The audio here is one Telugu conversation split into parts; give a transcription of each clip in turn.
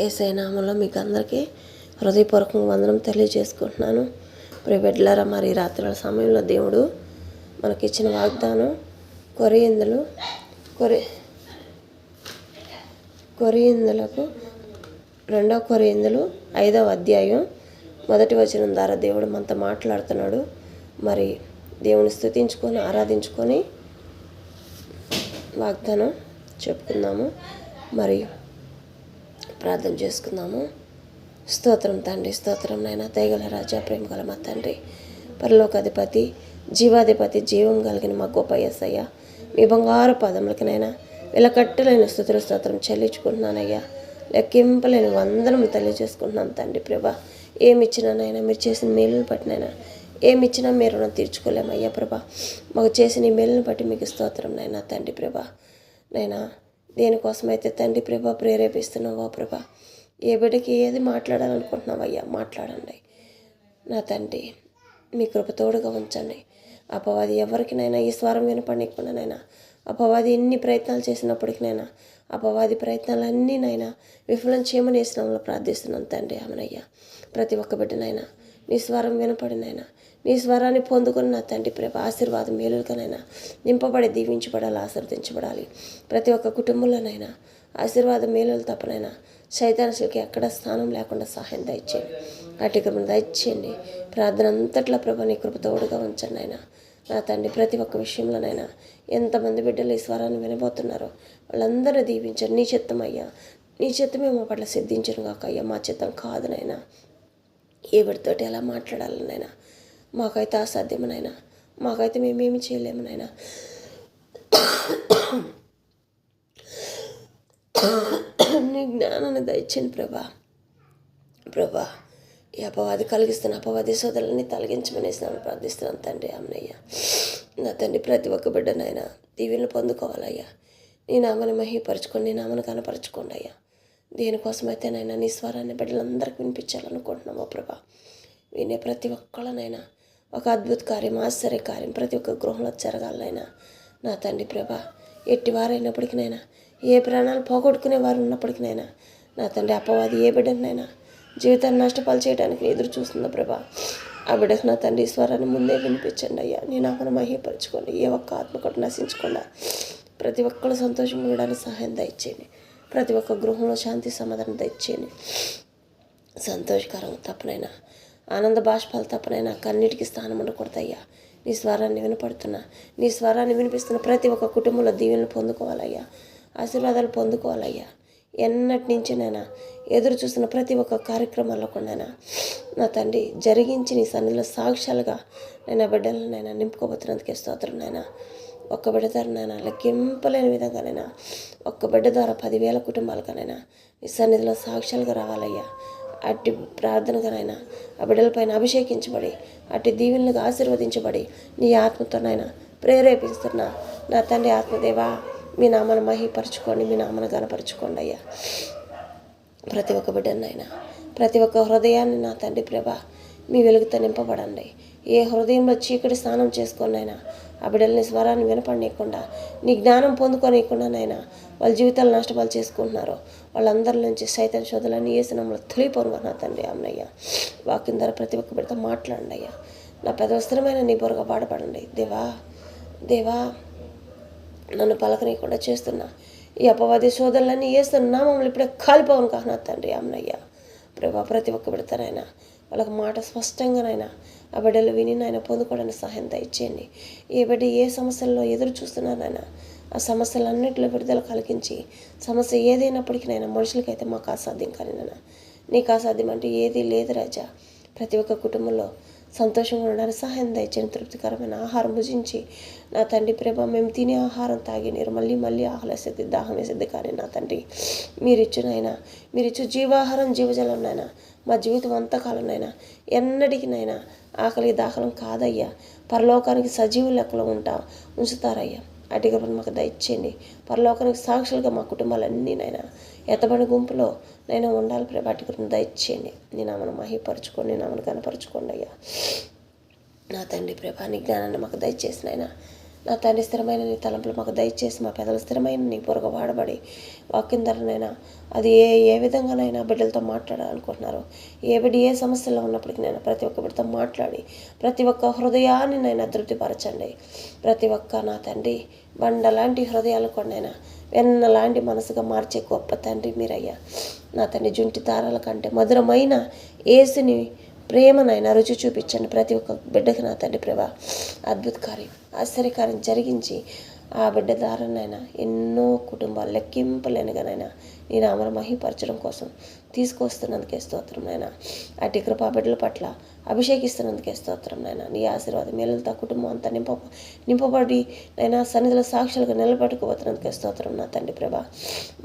యేసయ్య నామములో మీకు అందరికీ హృదయపూర్వకంగా వందనం తెలియజేసుకుంటున్నాను. ప్రియబిడ్డలారా, మరి రాత్రుల సమయంలో దేవుడు మనకిచ్చిన వాగ్దానం కొరింథీయులకు 2 కొరింథీయులు 5వ అధ్యాయం 1వ వచనం ద్వారా దేవుడు మనతో మాట్లాడుతున్నాడు. మరి దేవుని స్తుతించుకొని ఆరాధించుకొని వాగ్దానం చెప్పుకుందాము. మరి ప్రార్థన చేసుకుందాము. స్తోత్రం తండ్రి, స్తోత్రం నాయన, దయగల రాజా, ప్రేమ గల మా తండ్రి, పరలోకాధిపతి, జీవాధిపతి, జీవం కలిగిన మా గొప్ప యేసయ్య, మీ బంగారు పాదములకినైనా వెలకట్టలేని స్తుతుల స్తోత్రం చెల్లించుకుంటున్నానయ్యా. లెక్కింపలేని వందనం తెలియజేసుకుంటున్నాను తండ్రి. ప్రభా, ఏమిచ్చినానైనా మీరు చేసిన మేలును బట్టినైనా, ఏమిచ్చినా మీరు రుణం తీర్చుకోలేమయ్యా. ప్రభా, మాకు చేసిన ఈ మేలును బట్టి మీకు స్తోత్రం నైనా తండ్రి. ప్రభా నైనా దేనికోసమైతే తండ్రి ప్రభా ప్రేరేపిస్తున్నావో ప్రభా, ఏ బిడ్డకి ఏది మాట్లాడాలనుకుంటున్నావయ్యా మాట్లాడండి నా తండ్రి. మీ కృప తోడుగా ఉంచండి. అపవాది ఎవరికినైనా ఈ స్వరం వినపడనీయకుండానైనా, అపవాది ఎన్ని ప్రయత్నాలు చేసినప్పటికీనైనా, అపవాది ప్రయత్నాలన్నీనైనా విఫలం చేయమని వేసినామలో ప్రార్థిస్తున్నాను తండ్రి. ఆమెనయ్యా, ప్రతి ఒక్క బిడ్డనైనా నీ స్వరం వినపడినైనా, నీ స్వరాన్ని పొందుకుని నా తండ్రి ప్రభ ఆశీర్వాదం మేలుకనైనా నింపబడి దీవించబడాలి, ఆశీర్వదించబడాలి. ప్రతి ఒక్క కుటుంబంలోనైనా ఆశీర్వాదం మేలులు తప్పనైనా సైతానులకి ఎక్కడ స్థానం లేకుండా సహాయం దయచేయండి, అటు కృపను దయచేయండి. ప్రార్థన అంతట్లో ప్రభ నీ కృప తోడుగా ఉంచండి అయినా నా తండ్రి. ప్రతి ఒక్క విషయంలోనైనా ఎంతమంది బిడ్డలు ఈ స్వరాన్ని వినబోతున్నారో వాళ్ళందరూ దీవించండి. నీ చిత్తం అయ్యా, నీ చిత్తమే మా పట్ల సిద్ధించను కాక అయ్యా, మా చిత్తం కాదునైనా. ఏ బిడ్డతోటి ఎలా మాట్లాడాలనైనా మాకైతే అసాధ్యమనైనా, మాకైతే మేమేమి చేయలేమనైనా. నీ జ్ఞానాన్ని దయచేయండి ప్రభా. ఈ అపవాది కలిగిస్తున్న అపవాది సోదరులని తొలగించమనేసి ప్రార్థిస్తున్నాను తండ్రి. ఆమెనయ్యా నా తండ్రి, ప్రతి ఒక్క బిడ్డనైనా దీవెనలు పొందుకోవాలయ్యా. నీ నామని మహిపరచుకోండి, నీ నామను కనపరచుకోండి అయ్యా. దేనికోసమైతేనైనా నీ స్వరాన్ని బిడ్డలందరికీ వినిపించాలనుకుంటున్నామో ప్రభా, వినే ప్రతి ఒక్కళ్ళనైనా ఒక అద్భుత కార్యం, ఆశ్చర్య కార్యం ప్రతి ఒక్క గృహంలో జరగాలనైనా నా తండ్రి. ప్రభా, ఎట్టివారైనప్పటికీనైనా, ఏ ప్రాణాలు పోగొట్టుకునే వారు ఉన్నప్పటికీనైనా నా తండ్రి, అపవాది ఏ బిడ్డనైనా జీవితాన్ని నష్టపాలు చేయడానికి ఎదురు చూస్తుందో ప్రభా, ఆ బిడ్డకు నా తండ్రి స్వరాన్ని ముందే వినిపించండి అయ్యా. నీ నామను మహిపరచుకోండి. ఏ ఒక్క ఆత్మకట్టు నశించకుండా ప్రతి ఒక్కరు సంతోషంగా ఉండడానికి సహాయం దయచేయండి. ప్రతి ఒక్క గృహంలో శాంతి సమాధానం దయచేయండి. సంతోషకరం తప్పనైనా, ఆనంద బాష్పాలు తప్పనైనా కన్నీటికి స్థానం ఉండకూడదయ్యా. నీ స్వరాన్ని వినపడుతున్నా, నీ స్వరాన్ని వినిపిస్తున్న ప్రతి ఒక్క కుటుంబంలో దీవెనలు పొందుకోవాలయ్యా, ఆశీర్వాదాలు పొందుకోవాలయ్యా. ఎన్నటి నుంచినైనా ఎదురు చూస్తున్న ప్రతి ఒక్క కార్యక్రమాల్లో కూడా నా తండ్రి జరిగించి నీ సన్నిధిలో సాక్ష్యాలుగా నేను బిడ్డలనైనా నింపుకోబోతున్నందుకే స్తోత్రం నైనా. ఒక్క బిడ్డ ద్వారా లెక్కింపలేని విధంగానైనా, ఒక్క బిడ్డ ద్వారా 10,000 కుటుంబాలకనైనా నీ సన్నిధిలో సాక్ష్యాలుగా రావాలయ్యా. అట్టి ప్రార్థనగానైనా ఆ బిడ్డలపైన అభిషేకించబడి, అట్టి దీవెనలుగా ఆశీర్వదించబడి నీ ఆత్మతోనైనా ప్రేరేపిస్తున్నా నా తండ్రి. ఆత్మదేవా, మీ నామను మహిపరచుకోండి, మీ నామను గనపరచుకోండి అయ్యా. ప్రతి ఒక్క బిడ్డనైనా, ప్రతి ఒక్క హృదయాన్ని నా తండ్రి ప్రభా మీ వెలుగుతో నింపబడండి. ఏ హృదయంలో చీకటి స్నానం చేసుకొనైనా ఆ బిడ్డల్ని స్వరాన్ని వినపడనీయకుండా, నీ జ్ఞానం పొందుకోనీయకుండానైనా వాళ్ళ జీవితాలు నష్టపాలు చేసుకుంటున్నారో వాళ్ళందరి నుంచి సైతం శోధలన్నీ ఏసునామములో తొలిపోనుగా నా తండ్రి. ఆమెనయ్యా, వాక్యం ద్వారా ప్రతి ఒక్క బిడ్డతో మాట్లాడండి అయ్యా. నా పెదవస్త్రమైన నీ బొరగా పాడపడండి దేవా. నన్ను పలకనీయకుండా చేస్తున్నా ఈ అపవాది శోధనలన్నీ ఏస్తున్నా మమ్మల్ని ఇప్పుడే కాలిపోవను కాదు నా తండ్రి. ఆమెనయ్యా ప్రభా, ప్రతి ఒక్క బిడ్డతనైనా వాళ్ళకి మాట స్పష్టంగానైనా ఆ బిడ్డలు విని నాయన పొందుకోవడానికి సహాయం దయచేయండి. ఏ బిడ్డ ఏ సమస్యల్లో ఎదురు చూస్తున్నారైనా ఆ సమస్యలన్నింటిలో విడుదల కలిగించి, సమస్య ఏదైనప్పటికీనైనా మనుషులకైతే మాకు అసాధ్యం కానీ నీకు అసాధ్యం అంటే ఏదీ లేదు రాజా. ప్రతి ఒక్క కుటుంబంలో సంతోషంగా ఉండడానికి సహాయం దయచేయండి. తృప్తికరమైన ఆహారం భుజించి నా తండ్రి ప్రభా, మేము తినే ఆహారం తాగి నీరు మళ్ళీ ఆకలేసేది, దాహం వేసేది కానీ నా తండ్రి మీరిచ్చు జీవాహారం, జీవజలంనైనా మా జీవితం అంతకాలంనైనా ఎన్నటికినైనా ఆకలి దాఖలం కాదయ్యా. పరలోకానికి సజీవ లెక్కలో ఉంచుతారయ్యా. అటు కృపను మాకు దయచేయండి. పరలోకానికి సాక్షులుగా మా కుటుంబాలన్నీనైనా ఎత్తబడి గుంపులో నైనా ఉండాలి ప్రభా. అటు కృపను దయచేయండి. నీ నామను మహిపరచుకోండి, నీ నామను కనపరచుకోండి అయ్యా. నా తండ్రి ప్రభా, నీ జ్ఞానాన్ని మాకు దయచేసినైనా నా తండ్రి స్థిరమైన నీ తలంపులు మాకు దయచేసి మా పెదలు స్థిరమైన నీ పొరగ వాడబడి వాక్యం ధరనైనా అది ఏ విధంగానైనా బిడ్డలతో మాట్లాడాలనుకుంటున్నారో ఏ సమస్యలో ఉన్నప్పటికీ నేను ప్రతి ఒక్క బిడ్డతో మాట్లాడి ప్రతి ఒక్క హృదయాన్ని నైనా తృప్తిపరచండి. ప్రతి ఒక్క నా తండ్రి బండలాంటి హృదయాలు కొనైనా వెన్నలాంటి మనసుగా మార్చే గొప్ప తండ్రి మీరయ్యా. నా తండ్రి జుంటి తారాల కంటే మధురమైన యేసుని ప్రేమనైనా రుచి చూపించండి ప్రతి ఒక్క బిడ్డకి. నా తండ్రి ప్రభా అద్భుత కార్యం ఆశ్చర్యకార్యం జరిగించి ఆ బిడ్డ ద్వారానైనా ఎన్నో కుటుంబాలు లెక్కింపలేనిగానైనా నీ నామను మహిమపరచడం కోసం తీసుకొస్తున్నందుకే స్తోత్రం నాయన. అటు కృపా బిడ్డల పట్ల అభిషేకిస్తున్నందుకే స్తోత్రం నాయన. నీ ఆశీర్వాదం మేలుతో కుటుంబం అంతా నింపబడి నైనా సన్నిధిలో సాక్షులుగా నిలబెట్టుకోబోతున్నందుకే స్తోత్రం నా తండ్రి ప్రభా.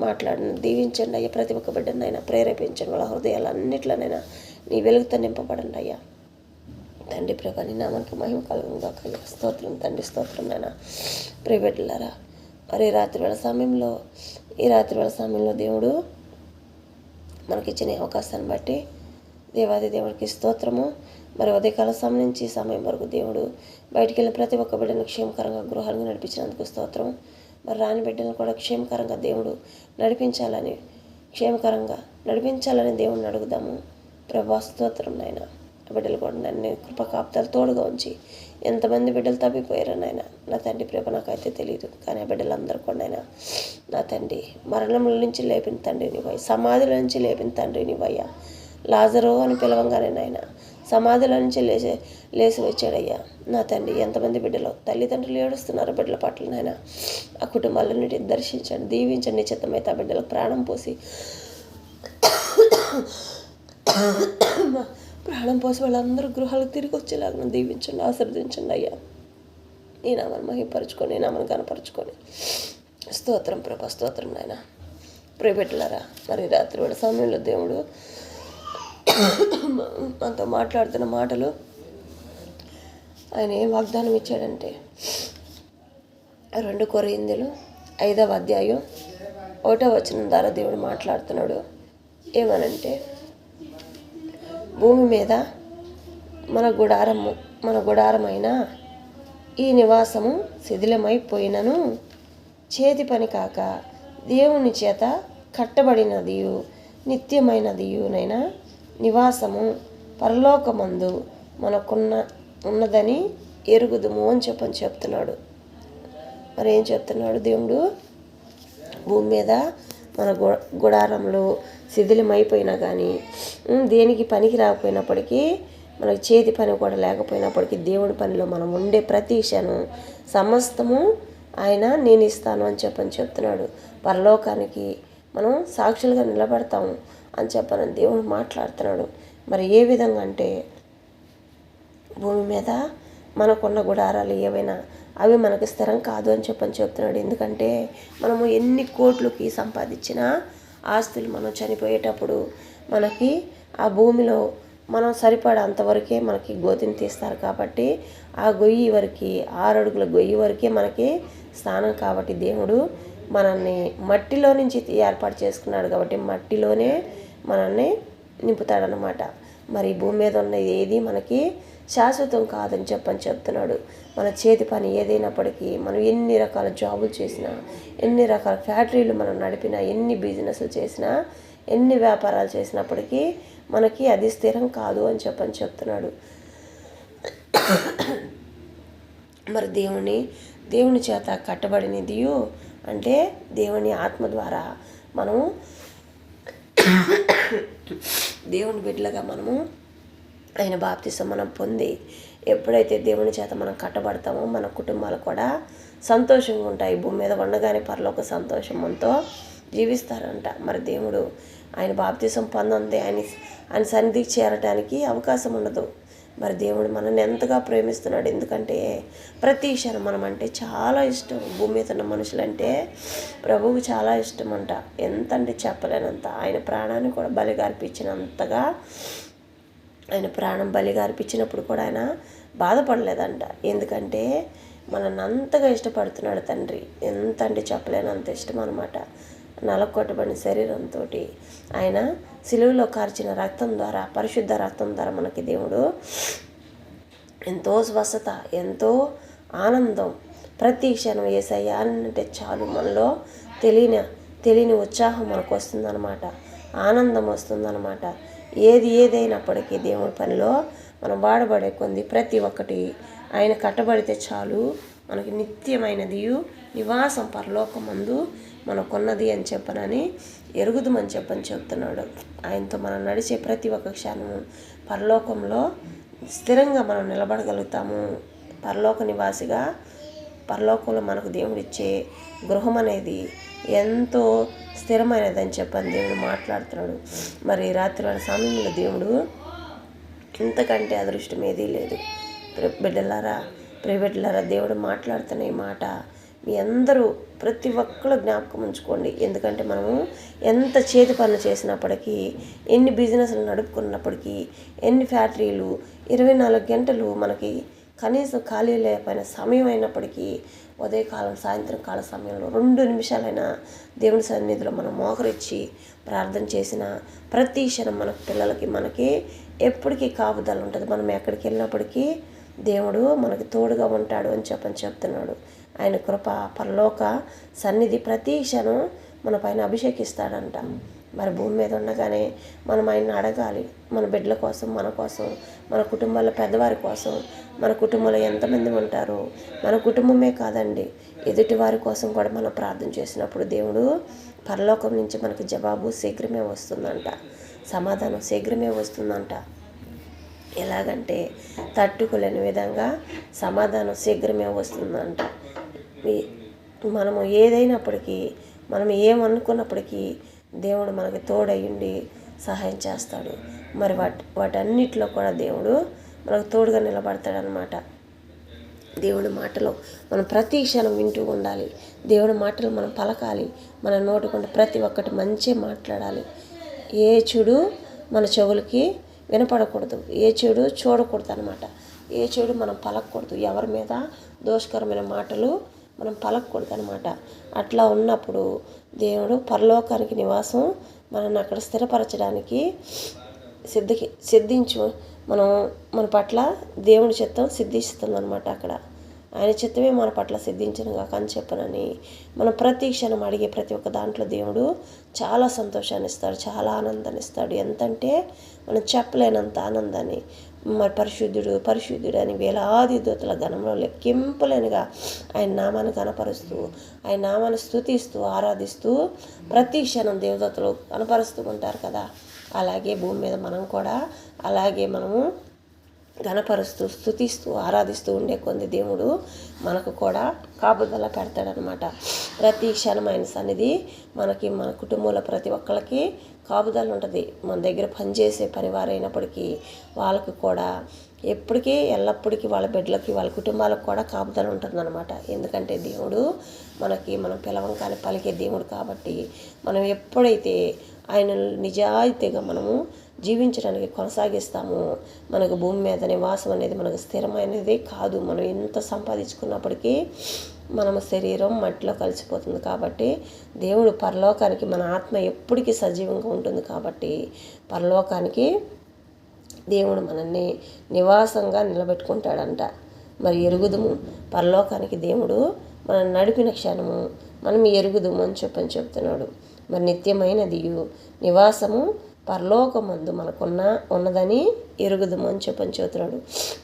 మాట్లాడిన దీవించండి అయ్యా. ప్రతి ఒక్క బిడ్డనైనా ప్రేరేపించండి. వాళ్ళ హృదయాలన్నిట్లోనైనా నీ వెలుగుతో నింపబడండి అయ్యా. తండ్రి ప్రభా నీ నామానికి మహిమ కలుగునుగా కలిగి స్తోత్రం తండ్రి స్తోత్రం నాయన. ప్రియబిడ్డలారా మరి ఈ రాత్రి వేళ సమయంలో దేవుడు మనకిచ్చిన అవకాశాన్ని బట్టి దేవాది దేవుడికి స్తోత్రము. మరి ఉదయకాల సమయం నుంచి సమయం వరకు దేవుడు బయటికి వెళ్ళిన ప్రతి ఒక్క బిడ్డను క్షేమకరంగా గృహాలను నడిపించినందుకు స్తోత్రం. మరి రాని బిడ్డలను కూడా క్షేమకరంగా దేవుడు క్షేమకరంగా నడిపించాలని దేవుడిని అడుగుదాము. ప్రభా స్తోత్రం నాయన. బిడ్డలు కూడా నన్ను కృపకాప్తాలు తోడుగా ఉంచి ఎంతమంది బిడ్డలు తప్పిపోయారు నాయన. నా తండ్రి ప్రభ నాకైతే తెలియదు, కానీ ఆ బిడ్డలందరూ కూడా నాయన నా తండ్రి మరణముల నుంచి లేపిన తండ్రి నీవయ్య, సమాధుల నుంచి లేపిన తండ్రి నీవయ్యా. లాజరు అని పిలవంగానే నాయన సమాధుల నుంచి లేచి వచ్చాడయ్యా. నా తండ్రి ఎంతమంది బిడ్డలు తల్లిదండ్రులు ఏడుస్తున్నారు బిడ్డల పట్ల నాయన. ఆ కుటుంబాలన్నిటిని దర్శించండి, దీవించండి. నిశ్చితమైతే ఆ బిడ్డలకు ప్రాణం పోసి వాళ్ళందరూ గృహాలకు తిరిగి వచ్చేలాగా దీవించండి, ఆశీర్వదించండి అయ్యా. నీ నామను మహిమపరచుకొని నీ నామను కనపరచుకొని స్తోత్రం ప్రభా స్తోత్రం నాయన. ప్రియబిడ్డలారా మరి రాత్రి వేళ సమయంలో దేవుడు మనతో మాట్లాడుతున్న మాటలు ఆయన ఏం వాగ్దానం ఇచ్చాడంటే 2 కొరింథీయులు 5వ అధ్యాయం 1వ వచనం ద్వారా దేవుడు మాట్లాడుతున్నాడు. ఏమనంటే భూమి మీద మన గుడారమైన ఈ నివాసము శిథిలమైపోయినను చేతి పని కాక దేవుని చేత కట్టబడినదియు నిత్యమైనదియునైనా నివాసము పరలోకమందు ఉన్నదని ఎరుగుదుము అని చెప్తున్నాడు. మరి ఏం చెప్తున్నాడు దేవుడు? భూమి మీద మన గుడారంలో శిథిలమైపోయినా కానీ దేనికి పనికి రాకపోయినప్పటికీ, మనకి చేతి పని కూడా లేకపోయినప్పటికీ దేవుడి పనిలో మనం ఉండే ప్రతి క్షణం సమస్తము ఆయన నేను ఇస్తాను అని చెప్తున్నాడు. పరలోకానికి మనం సాక్షులుగా నిలబడతాము అని చెప్పని దేవుడు మాట్లాడుతున్నాడు. మరి ఏ విధంగా అంటే భూమి మీద మనకున్న గుడారాలు ఏవైనా అవి మనకు స్థిరం కాదు అని చెప్తున్నాడు. ఎందుకంటే మనము ఎన్ని కోట్లకి సంపాదించిన ఆస్తులు మనం చనిపోయేటప్పుడు మనకి ఆ భూమిలో మనం సరిపడా అంతవరకే మనకి గోతిని తీస్తారు. కాబట్టి ఆ గొయ్యి వరకు 6 అడుగుల గొయ్యి వరకే మనకి స్థానం. కాబట్టి దేవుడు మనల్ని మట్టిలో నుంచి ఏర్పాటు చేసుకున్నాడు. కాబట్టి మట్టిలోనే మనల్ని నింపుతాడనమాట. మరి భూమి మీద ఉన్న ఏది మనకి శాశ్వతం కాదని చెప్తున్నాడు. మన చేతి పని ఏదైనప్పటికీ మనం ఎన్ని రకాల జాబులు చేసినా, ఎన్ని రకాల ఫ్యాక్టరీలు మనం నడిపినా, ఎన్ని బిజినెస్లు చేసినా, ఎన్ని వ్యాపారాలు చేసినప్పటికీ మనకి అది స్థిరం కాదు అని చెప్తున్నాడు. మరి దేవుని చేత కట్టబడినదియు అంటే దేవుని ఆత్మ ద్వారా మనము దేవుని బిడ్డలుగా మనము ఆయన బాప్తిసం మనం పొంది ఎప్పుడైతే దేవుని చేత మనం కట్టబడతామో మన కుటుంబాలు కూడా సంతోషంగా ఉంటాయి. భూమి మీద ఉండగానే పరలోక సంతోషం మనతో జీవిస్తారంట. మరి దేవుడు ఆయన బాప్తిసం పొందంది ఆయన సన్నిధికి చేరడానికి అవకాశం ఉండదు. మరి దేవుడు మనల్ని ఎంతగా ప్రేమిస్తున్నాడు. ఎందుకంటే ప్రతి క్షణం మనం అంటే చాలా ఇష్టం. భూమి మీద ఉన్న మనుషులంటే ప్రభువుకు చాలా ఇష్టం అంట. ఎంత అంటే చెప్పలేనంత. ఆయన ప్రాణాన్ని కూడా బలిగా అర్పించినంతగా, ఆయన ప్రాణం బలిగా అర్పించినప్పుడు కూడా ఆయన బాధపడలేదంట. ఎందుకంటే మనల్ని అంతగా ఇష్టపడుతున్నాడు తండ్రి. ఎంత అంటే చెప్పలేనంత ఇష్టం అనమాట. నలకొట్టబడిన శరీరంతో ఆయన సిలువలో కార్చిన రక్తం ద్వారా, పరిశుద్ధ రక్తం ద్వారా మనకి దేవుడు ఎంతో స్వస్థత, ఎంతో ఆనందం, ప్రతి క్షణం యేసయ్య అంటే చాలు మనలో తెలియని ఉత్సాహం మనకు వస్తుందన్నమాట, ఆనందం వస్తుందన్నమాట. ఏదైనప్పటికీ దేవుడి పనిలో మనం వాడబడే కొంది ప్రతి ఒక్కటి ఆయన కట్టబడితే చాలు మనకి నిత్యమైనది నివాసం పరలోకమందు మనకున్నది అని చెప్పనని ఎరుగుదమని చెప్తున్నాడు. ఆయనతో మనం నడిచే ప్రతి ఒక్క క్షణము పరలోకంలో స్థిరంగా మనం నిలబడగలుగుతాము. పరలోక నివాసిగా పరలోకంలో మనకు దేవుడిచ్చే గృహం అనేది ఎంతో స్థిరమైనదని చెప్పని దేవుడు మాట్లాడుతున్నాడు. మరి రాత్రి వాళ్ళ సమయంలో దేవుడు ఇంతకంటే అదృష్టం ఏదీ లేదు. బిడ్డలారా దేవుడు మాట్లాడుతున్న ఈ మాట మీ అందరూ ప్రతి ఒక్కరు జ్ఞాపకం ఉంచుకోండి. ఎందుకంటే మనము ఎంత చేతి పనులు చేసినప్పటికీ, ఎన్ని బిజినెస్లు నడుపుకున్నప్పటికీ, ఎన్ని ఫ్యాక్టరీలు 24 గంటలు మనకి కనీసం ఖాళీ లేకపోయిన సమయం అయినప్పటికీ ఉదయకాలం సాయంత్రం కాల సమయంలో 2 నిమిషాలైనా దేవుని సన్నిధిలో మనం మోకరించి ప్రార్థన చేసిన ప్రతి క్షణం మన పిల్లలకి మనకి ఎప్పటికీ కాపుదల ఉంటుంది. మనం ఎక్కడికి వెళ్ళినప్పటికీ దేవుడు మనకి తోడుగా ఉంటాడు అని చెప్తున్నాడు. ఆయన కృప పరలోక సన్నిధి ప్రతి క్షణం మన పైన అభిషేకిస్తాడంట. మరి భూమి మీద ఉండగానే మనం ఆయన్ని అడగాలి. మన బిడ్డల కోసం, మన కోసం, మన కుటుంబాల పెద్దవారి కోసం, మన కుటుంబంలో ఎంతమంది ఉంటారో మన కుటుంబమే కాదండి, ఎదుటి వారి కోసం కూడా మనం ప్రార్థన చేసినప్పుడు దేవుడు పరలోకం నుంచి మనకి జవాబు శీఘ్రమే వస్తుందంట, సమాధానం శీఘ్రమే వస్తుందంట. ఎలాగంటే తట్టుకోలేని విధంగా సమాధానం శీఘ్రమే వస్తుందంట. మనము ఏదైనప్పటికీ, మనం ఏమనుకున్నప్పటికీ దేవుడు మనకి తోడయ్యుండి సహాయం చేస్తాడు. మరి వాటన్నిటిలో కూడా దేవుడు మనకు తోడుగా నిలబడతాడనమాట. దేవుడి మాటలు మనం ప్రతి క్షణం వింటూ ఉండాలి. దేవుడి మాటలు మనం పలకాలి. మన నోటికుండా ప్రతి ఒక్కటి మంచి మాట్లాడాలి. ఏ చెడు మన చెవులకి వినపడకూడదు, ఏ చెడు చూడకూడదు అనమాట. ఏ చెడు మనం పలకూడదు, ఎవరి మీద దోషకరమైన మాటలు మనం పలకూడదు అనమాట. అట్లా ఉన్నప్పుడు దేవుడు పరలోకానికి నివాసం మనల్ని అక్కడ స్థిరపరచడానికి సిద్ధించు మన పట్ల దేవుని చిత్తం సిద్ధిస్తుందన్నమాట. అక్కడ ఆయన చిత్తమే మన పట్ల సిద్ధించను కాక అని చెప్పనని మనం ప్రతి క్షణం అడిగే ప్రతి ఒక్క దాంట్లో దేవుడు చాలా సంతోషాన్ని ఇస్తాడు, చాలా ఆనందాన్ని ఇస్తాడు. ఎంతంటే మనం చెప్పలేనంత ఆనందాన్ని. మరి పరిశుద్ధుడు అని వేలాది దూతల గణంలో లెక్కింపలేనిగా ఆయన నామాన్ని కనపరుస్తూ, ఆయన నామాన్ని స్తుతిస్తూ, ఆరాధిస్తూ ప్రతి క్షణం దేవదూతలు కనపరుస్తూ ఉంటారు కదా. అలాగే భూమి మీద మనం కూడా అలాగే మనము ఘనపరుస్తూ, స్తుతిస్తూ, ఆరాధిస్తూ ఉండే కొంది దేవుడు మనకు కూడా కాపుదల పెడతాడనమాట. ప్రతి క్షణం ఆయన సన్నిధి మనకి, మన కుటుంబంలో ప్రతి ఒక్కరికి కాపుదల ఉంటుంది. మన దగ్గర పనిచేసే పరివారైనప్పటికీ వాళ్ళకి కూడా ఎప్పటికీ ఎల్లప్పటికీ వాళ్ళ బిడ్డలకి, వాళ్ళ కుటుంబాలకు కూడా కాపుదల ఉంటుందన్నమాట. ఎందుకంటే దేవుడు మనం పిలవంగానే పలికే దేవుడు కాబట్టి మనం ఎప్పుడైతే ఆయన నిజాయితీగా మనము జీవించడానికి కొనసాగిస్తాము, మనకు భూమి మీద నివాసం అనేది మనకు స్థిరమైనది కాదు. మనం ఎంత సంపాదించుకున్నప్పటికీ మన శరీరం మట్టిలో కలిసిపోతుంది. కాబట్టి దేవుడు పరలోకానికి, మన ఆత్మ ఎప్పటికీ సజీవంగా ఉంటుంది కాబట్టి పరలోకానికి దేవుడు మనల్ని నివాసంగా నిలబెట్టుకుంటాడంట. మరి ఎరుగుదుము, పరలోకానికి దేవుడు మనం నడిపిన క్షణము మనం ఎరుగుదుము అని చెప్తున్నాడు. మరి నిత్యమైనది నివాసము పరలోకమందు ఉన్నదని ఎరుగుదుము అని చెప్తున్నాడు.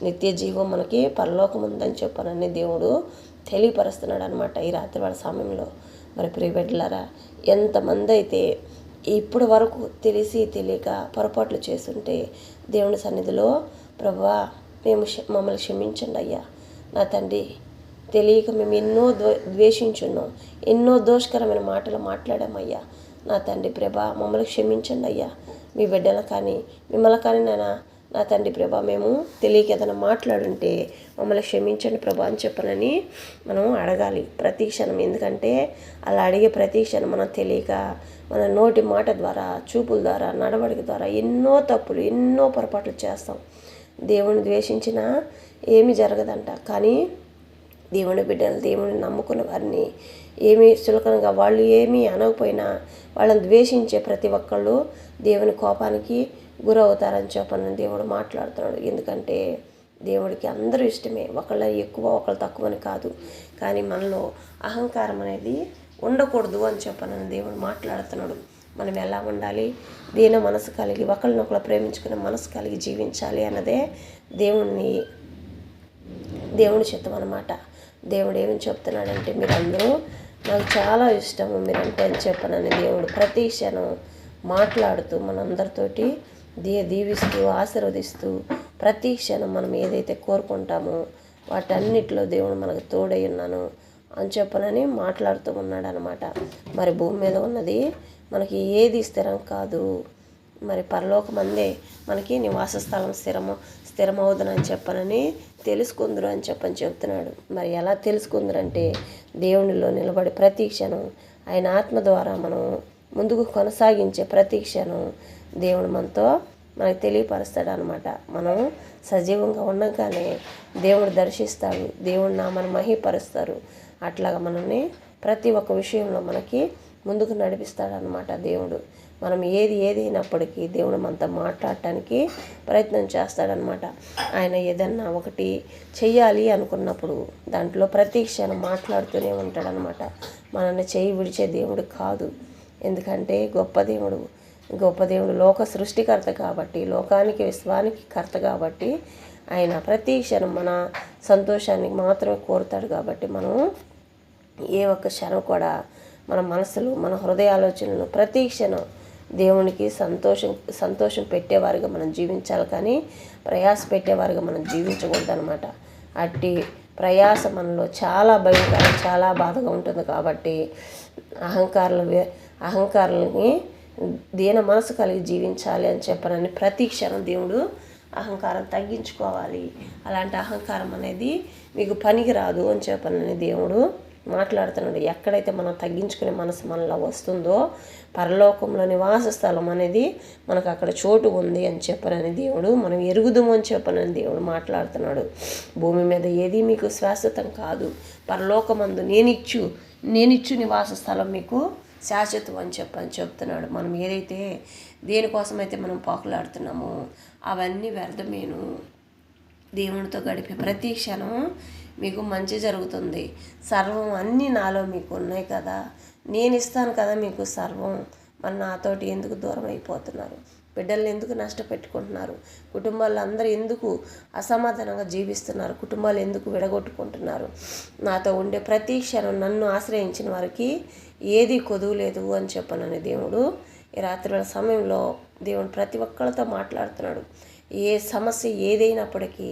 నిత్య జీవం మనకి పరలోకముందని చెప్పనని దేవుడు తెలియపరుస్తున్నాడు అనమాట ఈ రాత్రి వాళ్ళ సమయంలో. మరి ప్రియబిడ్డలారా, ఎంతమంది అయితే ఇప్పటి వరకు తెలిసి తెలియక పొరపాట్లు చేస్తుంటే దేవుని సన్నిధిలో ప్రభువా మమ్మల్ని క్షమించండి అయ్యా, నా తండ్రి, తెలియక మేము ఎన్నో ద్వేషించున్నాం, ఎన్నో దోషకరమైన మాటలు మాట్లాడామయ్యా, నా తండ్రి ప్రభా మమ్మల్ని క్షమించండి అయ్యా. మీ బిడ్డలు కానీ మిమ్మల్ని కానీ నా తండ్రి ప్రభా మేము తెలియక ఏదైనా మాట్లాడుంటే మమ్మల్ని క్షమించండి ప్రభా అని చెప్పనని మనం అడగాలి ప్రతి క్షణం. ఎందుకంటే అలా అడిగే ప్రతి క్షణం మనం తెలియక మన నోటి మాట ద్వారా, చూపుల ద్వారా, నడవడిక ద్వారా ఎన్నో తప్పులు, ఎన్నో పొరపాట్లు చేస్తాం. దేవుని ద్వేషించినా ఏమీ జరగదంట. కానీ దేవుని బిడ్డలు, దేవుని నమ్ముకున్న వారిని ఏమీ సులకనగా, వాళ్ళు ఏమీ అనకపోయినా వాళ్ళని ద్వేషించే ప్రతి ఒక్కళ్ళు దేవుని కోపానికి గురవుతారని చెప్పని దేవుడు మాట్లాడుతున్నాడు. ఎందుకంటే దేవుడికి అందరూ ఇష్టమే, ఒకళ్ళ ఎక్కువ ఒకళ్ళు తక్కువ అని కాదు. కానీ మనలో అహంకారం అనేది ఉండకూడదు అని చెప్పనని దేవుడు మాట్లాడుతున్నాడు. మనం ఎలా ఉండాలి? దీన మనసు కలిగి ఒకళ్ళనొకళ్ళు ప్రేమించుకునే మనసు కలిగి జీవించాలి అన్నదే దేవుని చిత్తం అన్నమాట. దేవుడు ఏమని చెప్తున్నాడంటే, మీరందరూ నాకు చాలా ఇష్టము మీరంటే అని చెప్పనని దేవుడు ప్రతి క్షణం మాట్లాడుతూ మనందరితోటి దీవిస్తూ ఆశీర్వదిస్తూ ప్రతి క్షణం మనం ఏదైతే కోరుకుంటామో వాటన్నిటిలో దేవుడు మనకు తోడై ఉన్నాను అని చెప్పనని మాట్లాడుతూ ఉన్నాడు అనమాట. మరి భూమి మీద ఉన్నది మనకి ఏది స్థిరం కాదు. మరి పరలోకమందే మనకి నివాస స్థలం స్థిరమవుతుందని చెప్పనని తెలుసుకుందరు అని చెప్తున్నాడు. మరి ఎలా తెలుసుకుందరంటే, దేవునిలో నిలబడి ప్రతి క్షణం ఆయన ఆత్మ ద్వారా మనం ముందుకు కొనసాగించే ప్రతి క్షణం దేవుడు మనకు తెలియపరుస్తాడు అనమాట. మనం సజీవంగా ఉండగానే దేవుడు దర్శిస్తాడు, దేవుడు నామని మహిపరుస్తారు. అట్లాగా మనల్ని ప్రతి ఒక్క విషయంలో మనకి ముందుకు నడిపిస్తాడనమాట దేవుడు. మనం ఏదైనప్పటికీ దేవుడు మనతో మాట్లాడటానికి ప్రయత్నం చేస్తాడనమాట. ఆయన ఏదన్నా ఒకటి చెయ్యాలి అనుకున్నప్పుడు దాంట్లో ప్రతి క్షణం మాట్లాడుతూనే ఉంటాడనమాట. మనల్ని చేయి విడిచే దేవుడు కాదు. ఎందుకంటే గొప్ప దేవుడు లోక సృష్టికర్త కాబట్టి, లోకానికి విశ్వానికి కర్త కాబట్టి ఆయన ప్రతి క్షణం మన సంతోషానికి మాత్రమే కోరుతాడు. కాబట్టి మనం ఏ ఒక్క క్షణం కూడా మన మనసులు, మన హృదయ ఆలోచనలు ప్రతి క్షణం దేవునికి సంతోషం పెట్టేవారుగా మనం జీవించాలి, కానీ ప్రయాస పెట్టేవారుగా మనం జీవించకూడదు అనమాట. అట్టి ప్రయాస మనలో చాలా భయంకరం, చాలా బాధగా ఉంటుంది. కాబట్టి అహంకారులని దీన మనసు కలిగి జీవించాలి అని చెప్పనని ప్రతి క్షణం దేవుడు అహంకారం తగ్గించుకోవాలి. అలాంటి అహంకారం అనేది మీకు పనికి రాదు అని చెప్పనని దేవుడు మాట్లాడుతున్నాడు. ఎక్కడైతే మనం తగ్గించుకునే మనసు మనలో వస్తుందో పరలోకంలో నివాస స్థలం అనేది మనకు అక్కడ చోటు ఉంది అని చెప్పనని దేవుడు, మనం ఎరుగుదాము అని చెప్పనని దేవుడు మాట్లాడుతున్నాడు. భూమి మీద ఏది మీకు శాశ్వతం కాదు, పరలోకమందు నేనిచ్చు నివాస స్థలం మీకు శాశ్వతం అని చెప్తున్నాడు. మనం ఏదైతే దేనికోసమైతే మనం పాకులాడుతున్నామో అవన్నీ వ్యర్థమేను. దేవునితో గడిపే ప్రతి క్షణం మీకు మంచి జరుగుతుంది. సర్వం అన్నీ నాలో మీకు ఉన్నాయి కదా, నేను ఇస్తాను కదా మీకు సర్వం. మరి నాతోటి ఎందుకు దూరం అయిపోతున్నారు? బిడ్డల్ని ఎందుకు నష్టపెట్టుకుంటున్నారు? కుటుంబాలు అందరూ ఎందుకు అసమాధానంగా జీవిస్తున్నారు? కుటుంబాలు ఎందుకు విడగొట్టుకుంటున్నారు? నాతో ఉండే ప్రతి క్షణం నన్ను ఆశ్రయించిన వారికి ఏది కొదువులేదు అని చెప్పనని దేవుడు ఈ రాత్రుల సమయంలో దేవుడు ప్రతి ఒక్కరితో మాట్లాడుతున్నాడు. ఏ సమస్య ఏదైనప్పటికీ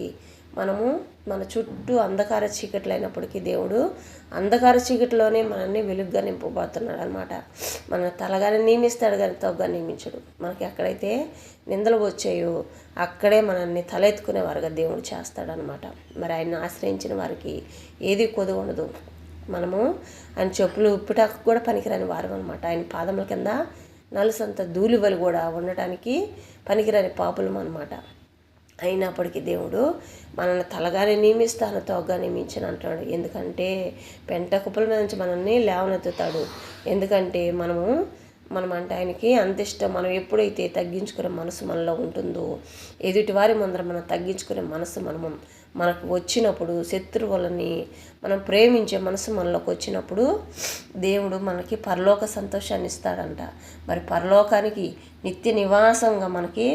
మనము మన చుట్టూ అంధకార చీకట్లు అయినప్పటికీ దేవుడు అంధకార చీకటిలోనే మనల్ని వెలుగుగా నింపబోతున్నాడు అనమాట. మన తలగానే నియమిస్తాడు కానీ తొగ్గా నియమించడు. మనకి ఎక్కడైతే నిందలు వచ్చాయో అక్కడే మనల్ని తలెత్తుకునేవారుగా దేవుడు చేస్తాడనమాట. మరి ఆయన ఆశ్రయించిన వారికి ఏది కొదువు ఉండదు. మనము ఆయన చెప్పులు ఉప్పుటాకు కూడా పనికిరాని వారం అనమాట. ఆయన పాదముల కింద నలుసంత ధూళివలు కూడా ఉండటానికి పనికిరాని పాపులం అనమాట. అయినప్పటికీ దేవుడు మనల్ని తలగానే నియమిస్తాను తోగ్గా నియమించను అంటున్నాడు. ఎందుకంటే పెంట కుప్పల మీద నుంచి మనల్ని లేవనెత్తుతాడు. ఎందుకంటే మనం అంటే ఆయనకి అంత ఇష్టం. మనం ఎప్పుడైతే తగ్గించుకునే మనసు మనలో ఉంటుందో, ఎదుటివారి ముందర మనం తగ్గించుకునే మనసు మనకు వచ్చినప్పుడు, శత్రువులని మనం ప్రేమించే మనసు మనలోకి వచ్చినప్పుడు దేవుడు మనకి పరలోక సంతోషాన్ని ఇస్తాడంట. మరి పరలోకానికి నిత్య నివాసంగా మనకి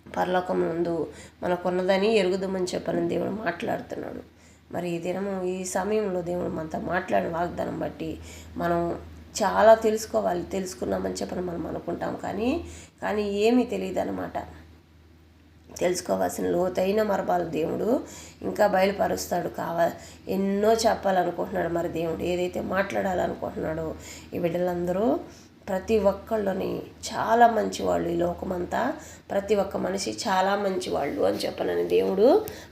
పరలోకం ముందు మనకున్నదని ఎరుగుదామని చెప్పని దేవుడు మాట్లాడుతున్నాడు. మరి ఈ దినము ఈ సమయంలో దేవుడు మనతో మాట్లాడిన వాగ్దానం బట్టి మనం చాలా తెలుసుకున్నామని చెప్పని మనం అనుకుంటాం, కానీ ఏమీ తెలియదు అనమాట. తెలుసుకోవాల్సిన లోతైన మర్మాలు దేవుడు ఇంకా బయలుపరుస్తాడు. ఎన్నో చెప్పాలనుకుంటున్నాడు. మరి దేవుడు ఏదైతే మాట్లాడాలనుకుంటున్నాడో ఈ బిడ్డలందరూ ప్రతి ఒక్కళ్ళని చాలా మంచివాళ్ళు, ఈ లోకమంతా ప్రతి ఒక్క మనిషి చాలా మంచివాళ్ళు అని చెప్పనని దేవుడు